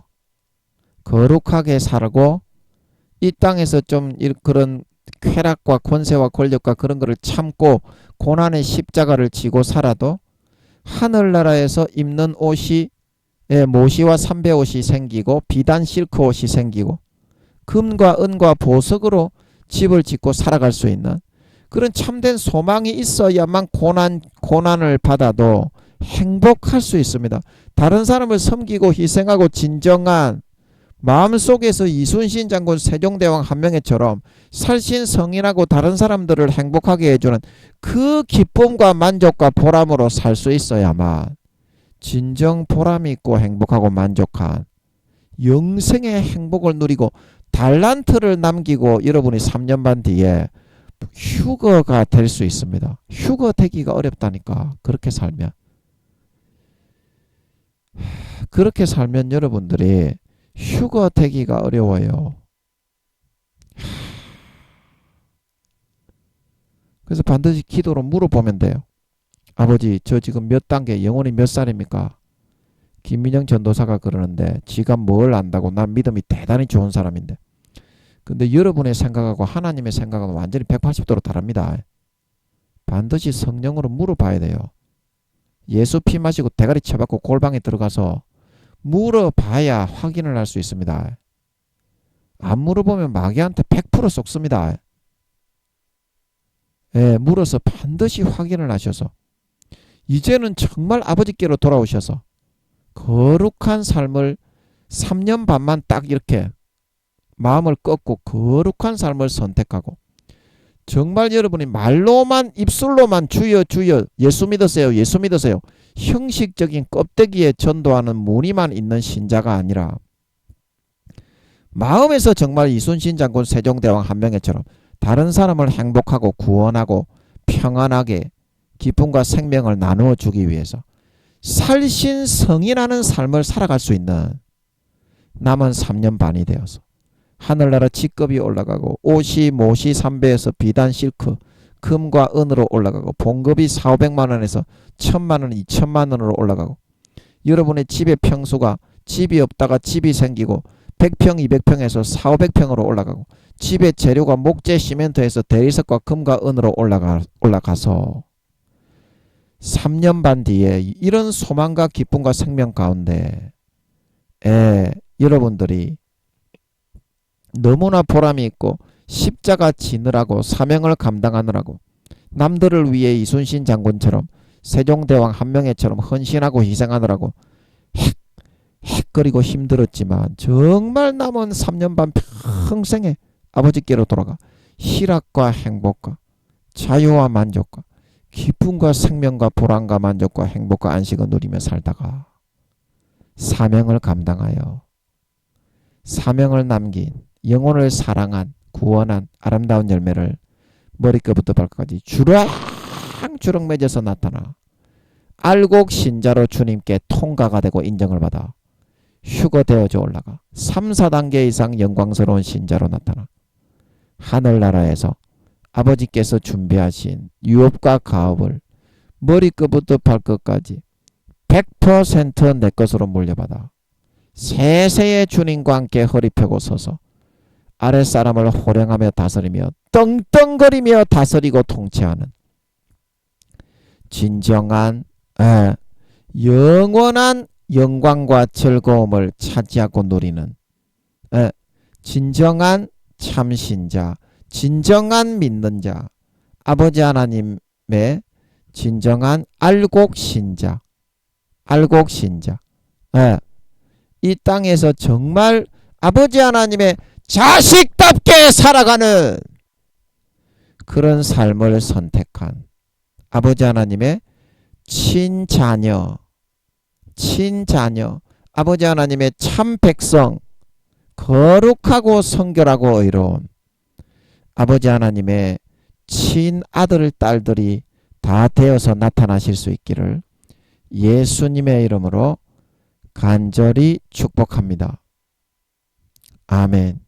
거룩하게 살고 이 땅에서 좀 그런 쾌락과 권세와 권력과 그런 거를 참고 고난의 십자가를 지고 살아도 하늘나라에서 입는 옷이 모시와 삼배옷이 생기고 비단 실크 옷이 생기고 금과 은과 보석으로 집을 짓고 살아갈 수 있는 그런 참된 소망이 있어야만 고난을 받아도 행복할 수 있습니다. 다른 사람을 섬기고 희생하고 진정한 마음속에서 이순신 장군 세종대왕 한명회처럼 살신성인하고 다른 사람들을 행복하게 해주는 그 기쁨과 만족과 보람으로 살 수 있어야만 진정 보람이 있고 행복하고 만족한 영생의 행복을 누리고 달란트를 남기고 여러분이 3년 반 뒤에 휴거가 될 수 있습니다. 휴거 되기가 어렵다니까. 그렇게 살면 여러분들이 휴거 되기가 어려워요. 그래서 반드시 기도로 물어보면 돼요. 아버지, 저 지금 몇 단계, 영혼이 몇 살입니까? 김민영 전도사가 그러는데 지가 뭘 안다고. 난 믿음이 대단히 좋은 사람인데. 근데 여러분의 생각하고 하나님의 생각은 완전히 180도로 다릅니다. 반드시 성령으로 물어봐야 돼요. 예수 피 마시고 대가리 쳐박고 골방에 들어가서 물어봐야 확인을 할 수 있습니다. 안 물어보면 마귀한테 100% 속습니다. 예, 물어서 반드시 확인을 하셔서 이제는 정말 아버지께로 돌아오셔서 거룩한 삶을 3년 반만 딱 이렇게 마음을 꺾고 거룩한 삶을 선택하고 정말 여러분이 말로만 입술로만 주여 주여 예수 믿으세요 예수 믿으세요 형식적인 껍데기에 전도하는 무늬만 있는 신자가 아니라 마음에서 정말 이순신 장군 세종대왕 한명회처럼 다른 사람을 행복하고 구원하고 평안하게 기쁨과 생명을 나누어 주기 위해서 살신성인하는 삶을 살아갈 수 있는 남은 3년 반이 되어서 하늘나라 직급이 올라가고 옷이 못이 3배에서 비단 실크 금과 은으로 올라가고 봉급이 4,500만원에서 1,000만원 2,000만원으로 올라가고 여러분의 집의 평수가 집이 없다가 집이 생기고 100평 200평에서 4,500평으로 올라가고 집의 재료가 목재 시멘트에서 대리석과 금과 은으로 올라가서 3년 반 뒤에 이런 소망과 기쁨과 생명 가운데 여러분들이 너무나 보람이 있고 십자가 지느라고 사명을 감당하느라고 남들을 위해 이순신 장군처럼 세종대왕 한명회처럼 헌신하고 희생하느라고 헥거리고 힘들었지만 정말 남은 3년 반 평생에 아버지께로 돌아가 희락과 행복과 자유와 만족과 기쁨과 생명과 보람과 만족과 행복과 안식을 누리며 살다가 사명을 감당하여 사명을 남긴 영혼을 사랑한 구원한 아름다운 열매를 머리끝부터 발끝까지 주렁주렁 맺어서 나타나 알곡 신자로 주님께 통가가 되고 인정을 받아 휴거되어져 올라가 3, 4단계 이상 영광스러운 신자로 나타나 하늘나라에서 아버지께서 준비하신 유업과 가업을 머리끝부터 발끝까지 100% 내 것으로 물려받아 세세의 주님과 함께 허리 펴고 서서 아랫사람을 호령하며 다스리며 떵떵거리며 다스리고 통치하는 진정한 영원한 영광과 즐거움을 차지하고 누리는 진정한 참신자 진정한 믿는 자 아버지 하나님의 진정한 알곡신자 이 땅에서 정말 아버지 하나님의 자식답게 살아가는 그런 삶을 선택한 아버지 하나님의 친자녀 아버지 하나님의 참 백성 거룩하고 성결하고 의로운 아버지 하나님의 친아들 딸들이 다 되어서 나타나실 수 있기를 예수님의 이름으로 간절히 축복합니다. 아멘.